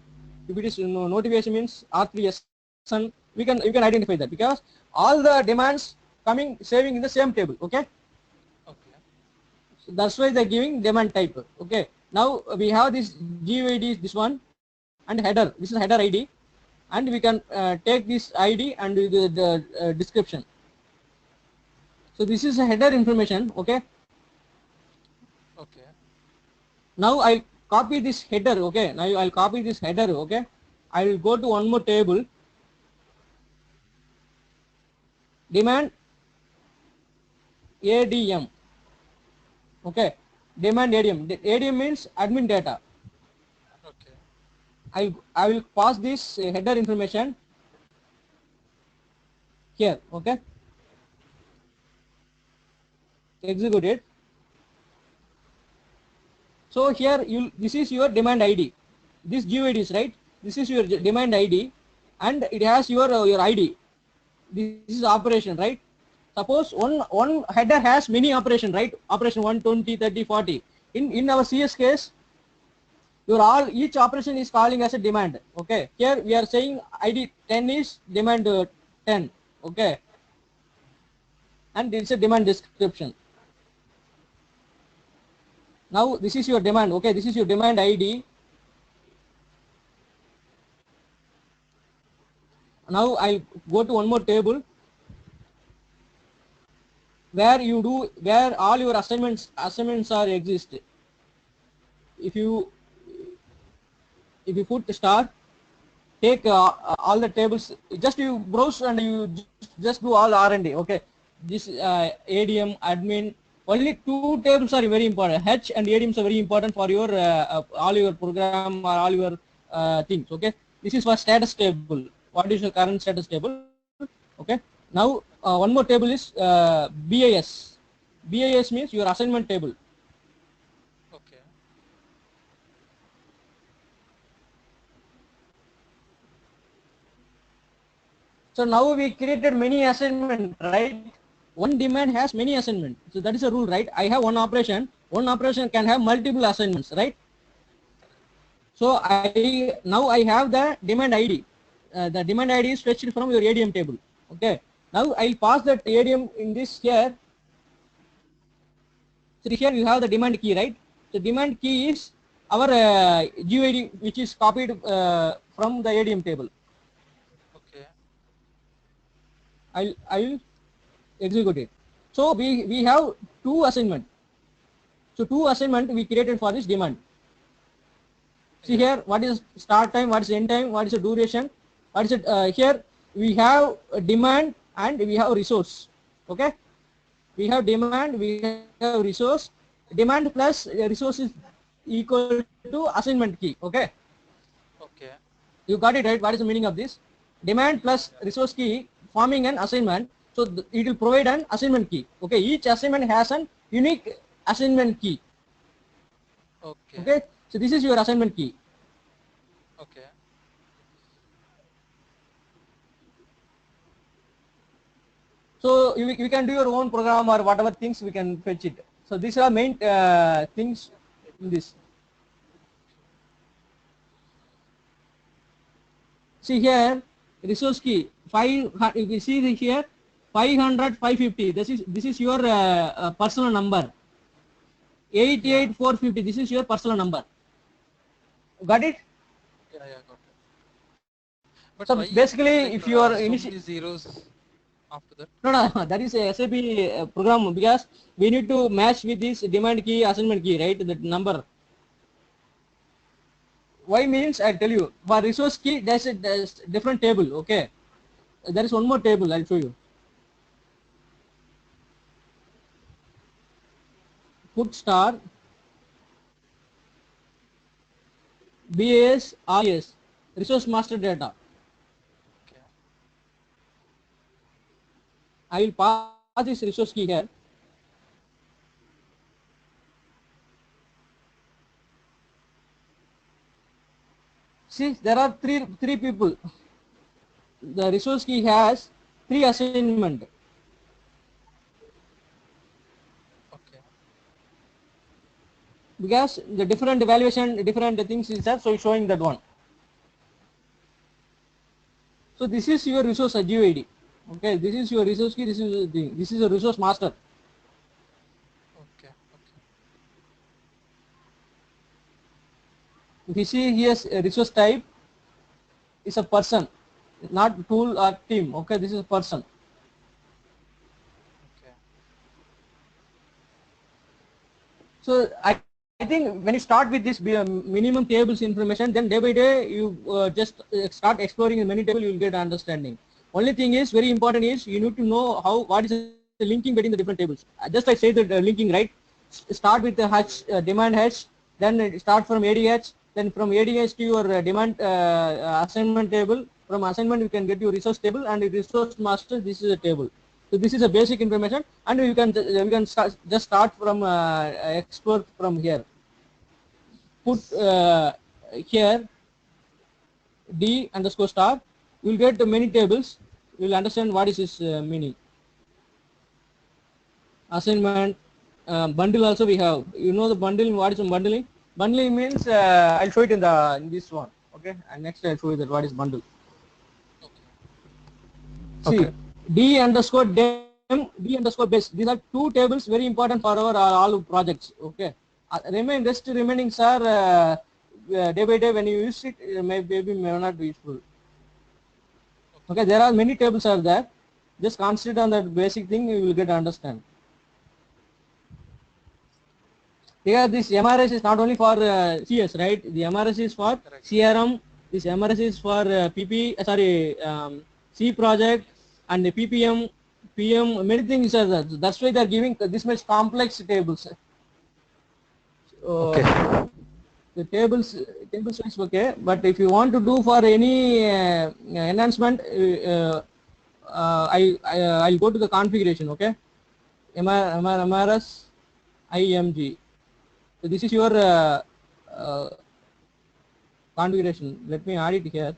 If it is notification means R3SN. We can you can identify that because all the demands coming saving in the same table. Okay. Okay. So that's why they're giving demand type. Okay. Now we have this GUID, this one, and header. This is header ID, and we can take this ID and the description. So this is a header information. Okay. Okay. Now I'll copy this header. Okay. Now I'll copy this header. Okay. I will go to one more table. Demand ADM. Okay. Demand ADM. ADM means admin data. Okay. I will pass this header information here. Okay, execute it. So here you, this is your demand ID. This GUID is right. This is your Okay. demand ID, and it has your ID. This is operation, right? Suppose one header has many operation, right? Operation 1, 20, 30, 40. In our CS case, your all each operation is calling as a demand. Okay. Here we are saying ID 10 is demand 10. Okay. And it's a demand description. Now this is your demand. Okay. This is your demand ID. Now I'll go to one more table where you do, where all your assignments are exist. If you put star, take all the tables, just you browse and you just do all R&D. Okay, this ADM admin, only two tables are very important. H and ADMs are very important for your all your program or all your things. Okay, this is for status table. What is your current status table? Okay, now one more table is BIS. BIS means your assignment table. Okay. So now we created many assignment, right? One demand has many assignment. So that is a rule, right? I have one operation. One operation can have multiple assignments, right? Correct. So now I have the demand ID. The demand ID is fetched from your ADM table. Okay. Now I'll pass that ADM in this here. So here you have the demand key, right? The demand key is our GUID, which is copied from the ADM table. Okay. I'll execute it. So we have two assignment. So two assignment we created for this demand. See Yeah. here, what is start time, what is end time, what is the duration, what is it? Here we have a demand and we have resource. Okay, we have demand, we have resource. Demand plus resource is equal to assignment key. Okay, Okay. you got it right. What is the meaning of this? Demand plus Yeah. resource key forming an assignment. So it will provide an assignment key. Okay, each assignment has an unique assignment key. Okay. Okay, so this is your assignment key. Okay. So you can do your own program or whatever things we can fetch it. So these are main things in this. See here, resource key 5. If you see here, 500 550. This is your personal number. Yeah. 88450. This is your personal number. Got it? Yeah. Yeah. Got it. But So why basically, like if you are so initial, many zeros after that? no, no, that is a SAP program, because we need to match with this demand key, assignment key, right? The number. Why means I'll tell you. For resource key, there's different table. Okay, there is one more table. I'll show you. Put star BAS RES, resource master data. Okay. I will pass this resource key here. See, there are three people. The resource key has 3 assignment, Okay. because the different evaluation, different things is there. So showing that one. So this is your resource GUID. Okay, this is your resource key. This is the thing. This is a resource master. Okay. Okay. If you see here, resource type is a person, not tool or team. Okay, this is a person. Okay. So I think when you start with this minimum tables information, then day by day you just start exploring many tables, you will get understanding. Only thing is very important is you need to know how, what is the linking between the different tables. Just I say the linking, right? Start with the H, demand H, then start from ADH, then from ADH to your demand assignment table, from assignment you can get your resource table and resource master. This is a table. So this is a basic information, and you can just start from export from here. Put here d underscore star. You will get many tables. You will understand what is this meaning. Assignment bundle also we have. You know the bundle. What is bundling? Bundling means I'll show it in this one. Okay, and next I'll show you that what is bundle. Okay. See, d underscore dem, d underscore base. These are two tables very important for our all projects. Okay, rest remaining sir, day by day when you use it, maybe may not be useful. Okay. Okay, there are many tables are there. Just concentrate on that basic thing. You will get understand. Here this MRS is not only for CS, right? The MRS is for Correct. CRM. This MRS is for C project and the PPM, PM. Many things are there. That's why they are giving this much complex tables. Okay. The tables is okay, but if you want to do for any enhancement, I'll go to the configuration. Okay, MRS IMG. So this is your uh, configuration. Let me add it here.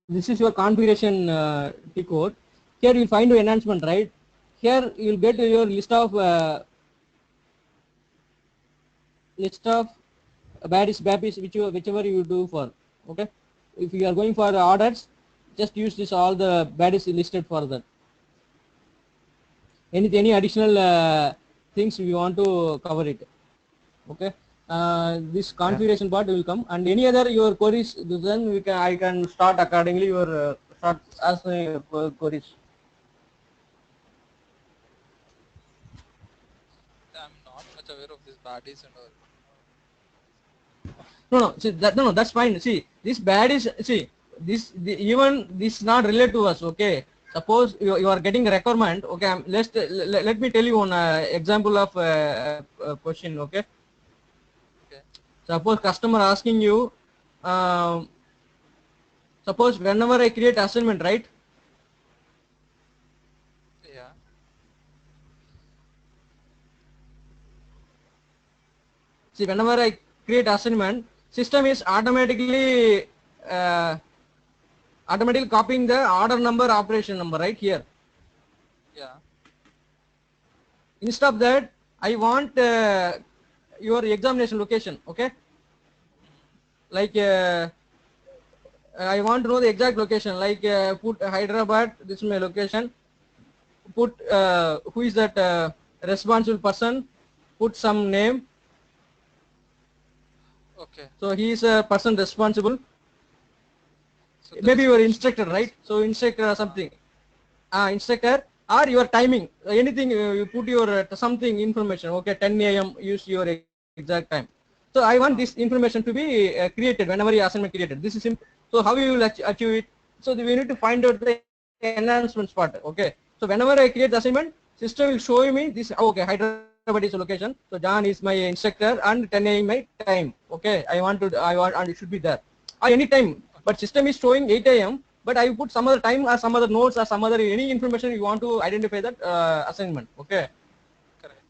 This is your configuration T code. Here you'll find your enhancement, right? Here you'll get Yeah. your list of baddies, babbies, whichever you do for. Okay. If you are going for orders, just use this all the baddies listed for that. Any additional things you want to cover it. Okay. This Yeah. configuration part will come, and any other your queries, then I can start accordingly your start as queries. I'm not much aware of these baddies and all. No, see that no, that's fine. See, this bad is see even this is not related to us. Okay, suppose you are getting a requirement. Okay, let me tell you one example of question. Okay, Okay. suppose customer asking you, um, suppose whenever I create assignment, right? Yeah. See, whenever I create assignment, system is uh, automatically copying the order number, operation number, right here. Yeah. Instead of that, I want your examination location. Okay, like I want to know the exact location. Like put Hyderabad. This is my location. Put who is that responsible person. Put some name. Okay. So he is a person responsible. So the Maybe your description instructor, is. right? So instructor or Uh, something. Instructor or your timing. Anything you put your something information. Okay, 10 a.m. use your exact time. So I want this information to be created whenever your assignment created. This is simple. So how you will achieve it? So we need to find out the enhancement part. Okay. So whenever I create the assignment, system will show me this. Okay, Hyderabad is the location. So John is my instructor and 10 a.m. my time. Okay, I want and it should be there. Or any time. But okay. system is showing 8 a.m. But I put some other time or some other notes or some other any information you want to identify that assignment. Okay. Correct.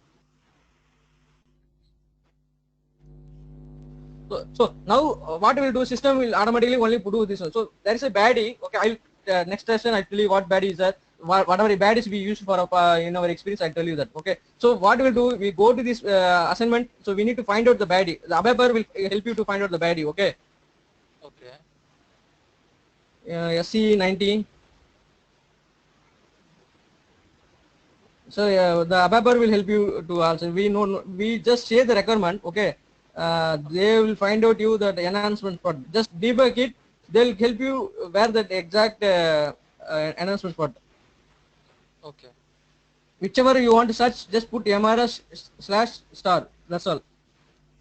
So now what will do, system will automatically only do this one. So there is a baddie. Okay, I'll next session I tell you what baddie is that. Whatever baddies we use for in our experience, I tell you that. Okay. So what we'll do, we go to this assignment. So we need to find out the baddie. The above will help you to find out the baddie. Okay. Okay. SC19. So the ABAPer will help you to also. We just share the requirement. Okay, Okay. they will find out you that enhancement spot. Just debug it. They'll help you where that exact enhancement spot. Okay. Whichever you want to search, just put MRS slash star. That's all.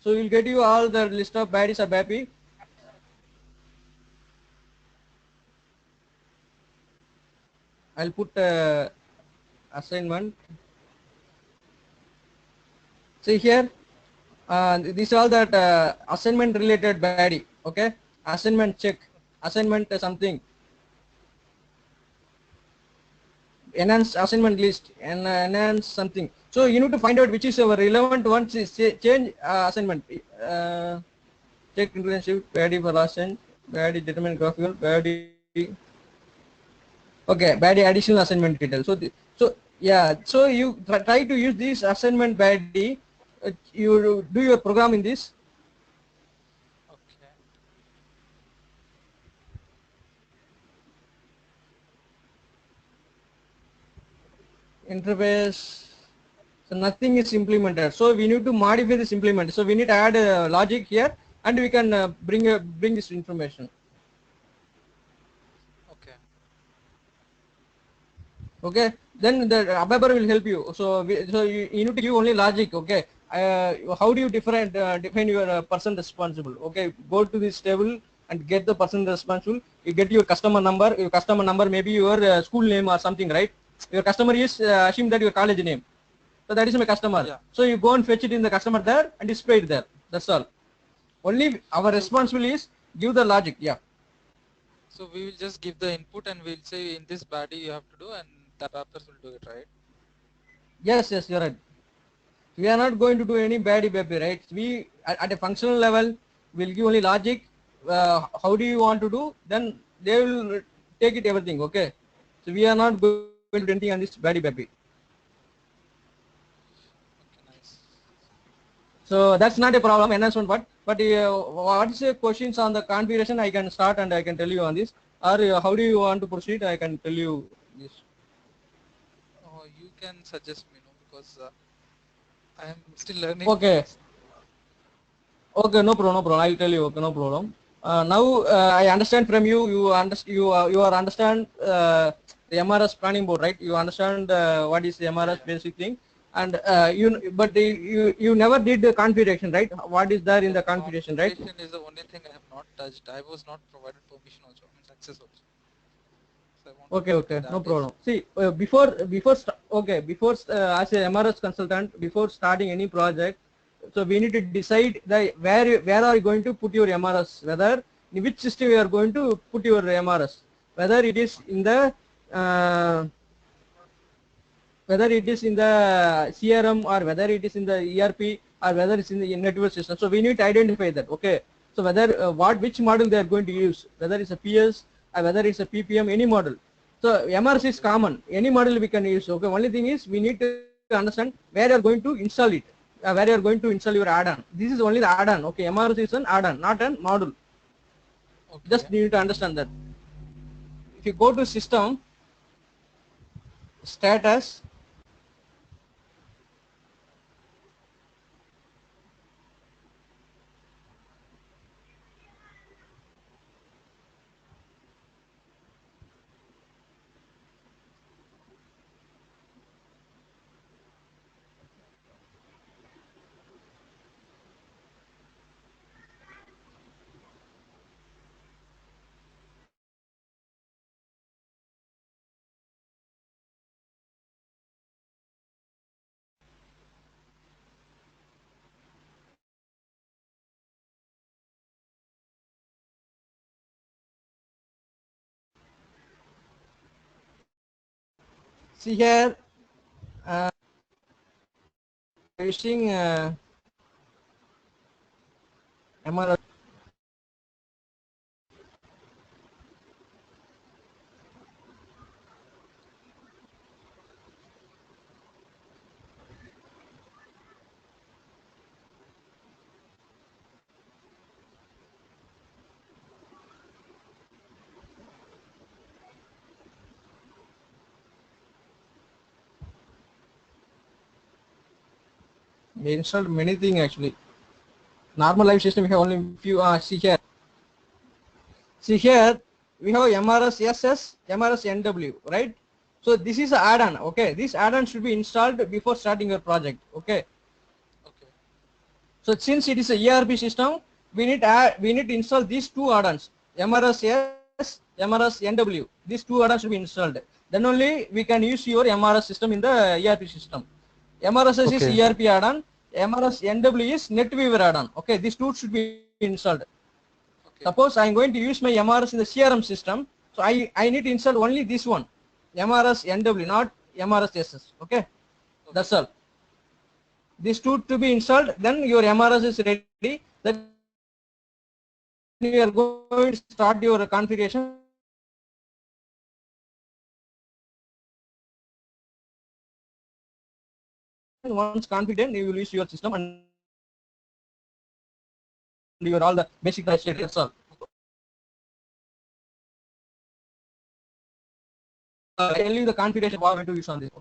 So you'll get you all the list of baddies or BAPI. I'll put assignment. See here, these are all that assignment related body. Okay, assignment check, assignment something, enhance assignment list, and enhance something. So you need to find out which is our relevant ones. Is change assignment. Check internship, body for assign, body determine graphical, body. Okay, body additional assignment detail. So yeah, so you try to use this assignment body. You do your program in this Okay. interface. So nothing is implemented. So we need to modify this implement. So we need to add logic here, and we can bring this information. Okay. Okay, then the ababer will help you. So you need to give only logic. Okay, how do you define your person responsible? Okay, go to this table and get the person responsible. You get your customer number. Your customer number may be your school name or something, right? Your customer is assume that your college name. So that is my customer. Yeah. So you go and fetch it in the customer there and display it there. That's all. Only our So responsibility is give the logic. Yeah. so we will just give the input and we'll say in this body you have to do, and the adapters will do it, right? Yes, yes, you're right. We are not going to do any bad baby, right? We at a functional level will give only logic. How do you want to do? Then they will take it everything. Okay. So we are not going to do anything on this bad baby. Okay, nice. So that's not a problem. Enhancement part. But what is your questions on the configuration? I can start and I can tell you on this. Or how do you want to proceed? I can tell you this. Oh, you can suggest me, no, because I am still learning. Okay. Okay, no problem, no problem. I'll tell you. Okay, no problem. Now I understand from you. You are understand the MRS planning board, right? You understand what is the MRS basic thing, and you never did the configuration, right? What is there in Yeah, the configuration, right? configuration is the only thing I have not touched. I was not provided permission also, I mean access also. So I want to Okay, go into okay, no that if problem. See, as a MRS consultant, before starting any project, so we need to decide the where are you going to put your MRS, whether in which system you are going to put your MRS, whether it is okay. in the uh, whether it is in the CRM or whether it is in the ERP or whether it's in the network system. So we need to identify that. Okay. So whether which model they are going to use, whether it's a PS or whether it's a PPM, any model. So MRS is Okay. common. Any model we can use. Okay. Only thing is we need to understand where you are going to install it, where you are going to install your add-on. This is only the add-on. Okay. MRS is an add-on, not a module. Okay. Just you need to understand that. If you go to system status, see here, using MRS. We installed many things actually. Normal live system we have only few. See here we have MRS SS, MRS NW, right? So this is an add-on. Okay, this add-on should be installed before starting your project. Okay, Okay. so since it is a ERP system, we need to install these two add-ons, MRS S, MRS NW. These two add-ons should be installed. then only we can use your MRS system in the ERP system. MRS is Okay. ERP add-on, MRS NW is NetWeaver add-on. Okay, these two should be installed. Okay. Suppose I am going to use my MRS in the CRM system, so I need to install only this one, MRS NW, not MRS SS. Okay, Okay. that's all. These two to be installed, then your MRS is ready. Then you are going to start your configuration. Once confident, you will use your system and your all the basic that's all. I tell you the configuration what I'm going to use on this.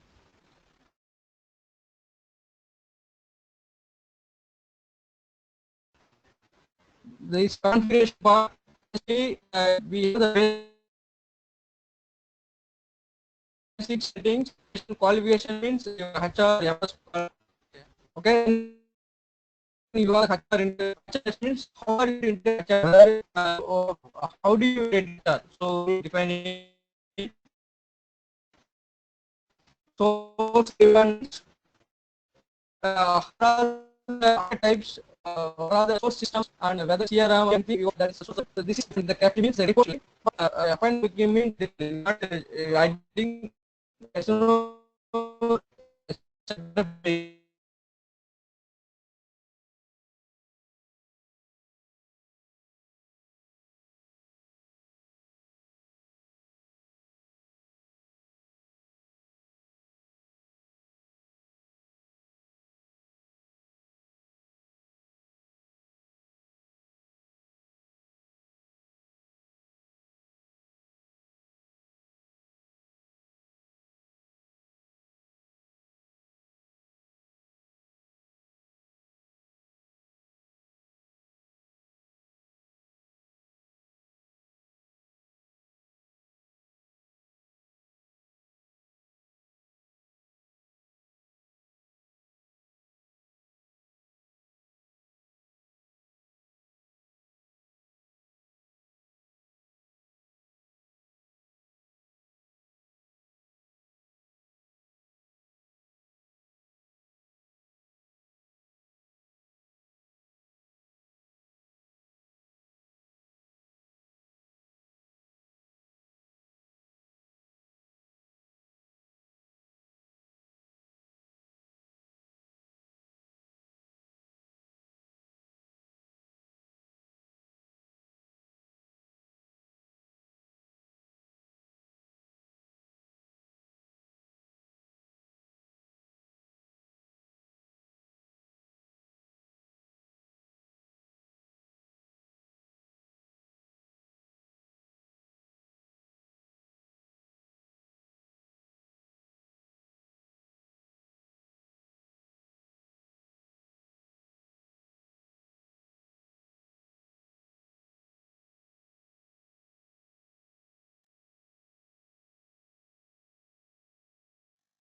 This configuration part, we have the basic settings, qualification means your HR, MS, Okay. okay, then you are HR integrator. HR means how are you to integrate HR, whether how do you integrate HR? So we need to define it. Source given means what are the archetypes, what are the source systems, and whether CRM or anything. That is so this is the captive means the report. But appointment booking means not adding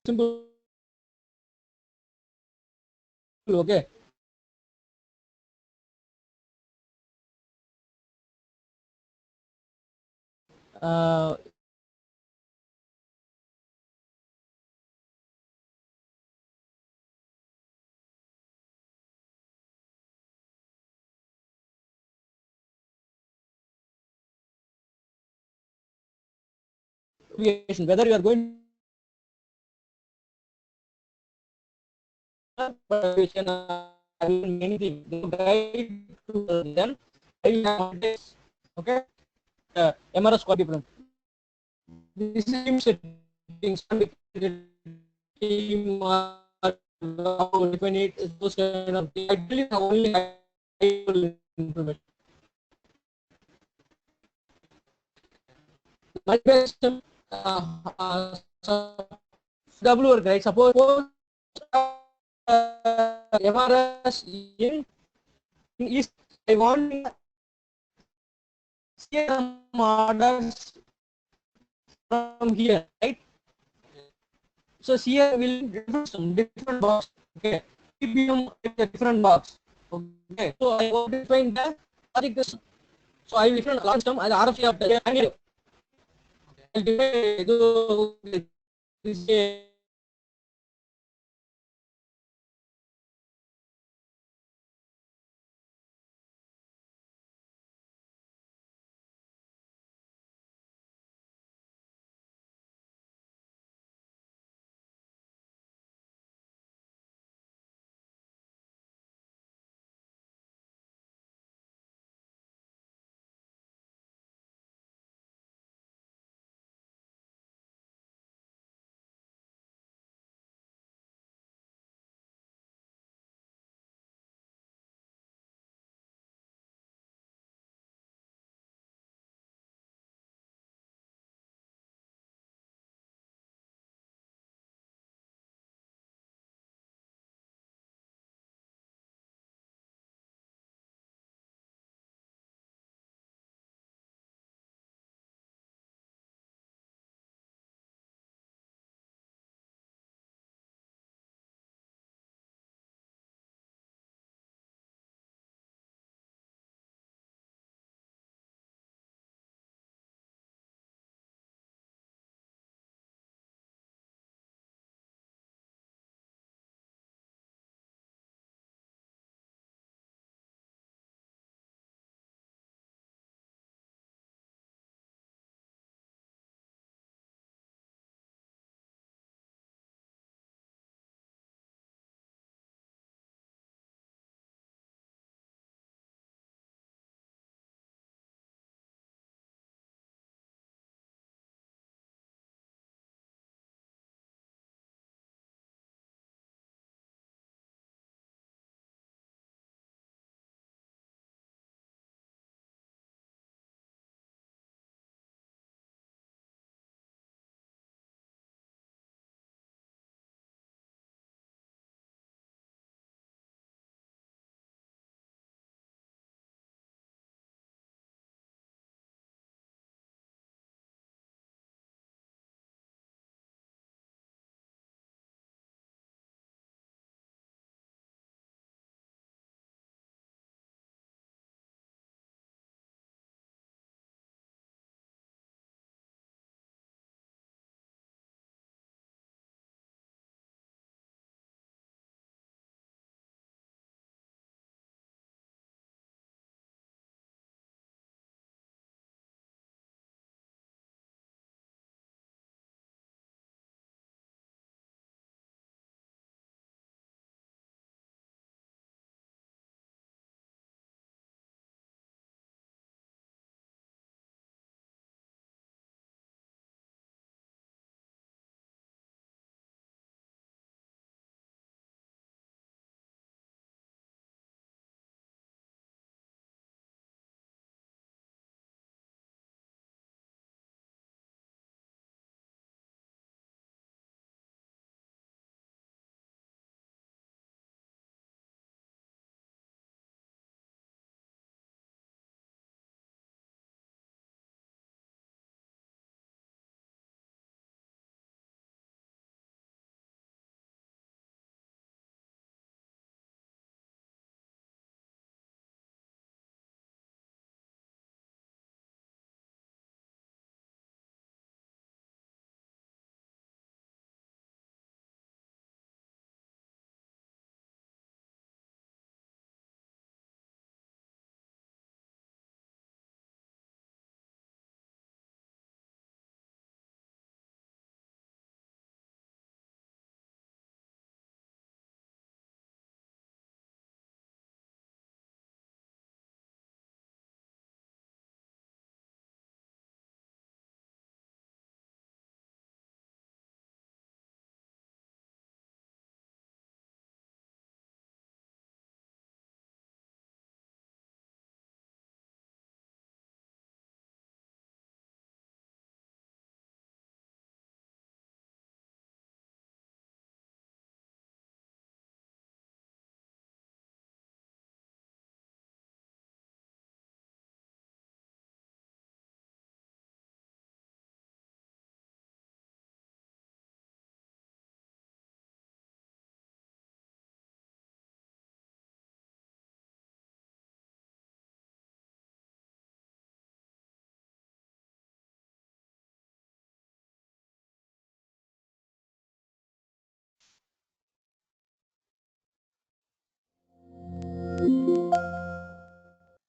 simple. Okay. Whether you are going to use anything, they will guide to then I will have multi, okay, MRS quite different. This is team settings, team how define it, those kind of things. I believe only high level information. Multiple system W work, right? Suppose MRS in East, I want CRM orders from here, right? Yeah. So CRM will different box. Okay, PPM is a different box. Okay, so I want to find the logic system. So I will different logic system and RFC of the ಇದು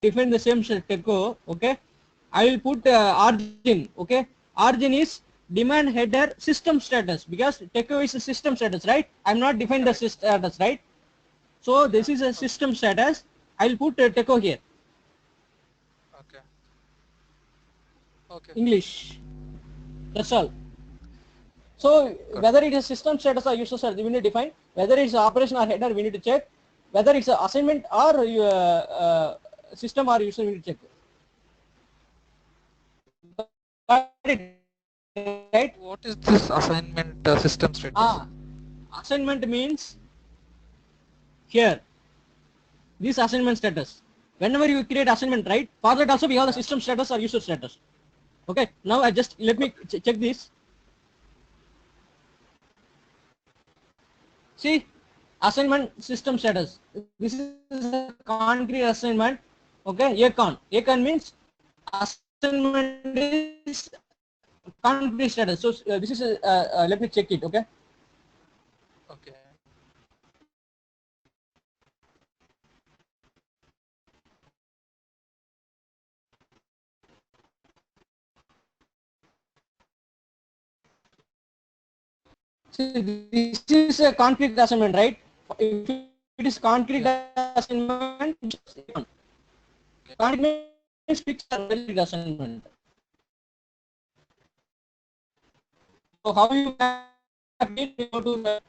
define the same techo, okay, I will put origin, okay. Origin is demand header system status, because techo is a system status, right? I'm not define the Correct. status, right? So Yeah. this is a Okay. system status. I'll put techo here, Okay. Okay. English. That's all. Okay. So Got it. whether it is system status or user status, we need to define. Whether it's operation or header, we need to check. Whether it's a assignment or system or user, we need to check. Got it, right? What is this assignment system status? Assignment means here this assignment status. Whenever you create assignment, right? For that also we have the Yeah. system status or user status. Okay. Now I just let me Okay. check this. See, assignment system status. This is a concrete assignment. Okay, Acon. Acon means assignment is concrete status. So this is let me check it. Okay. Okay. See, this is a concrete assignment, right? If it is concrete assignment, just Acon. Okay. Concrete means fixed or valid assignment. So how you map it? You go to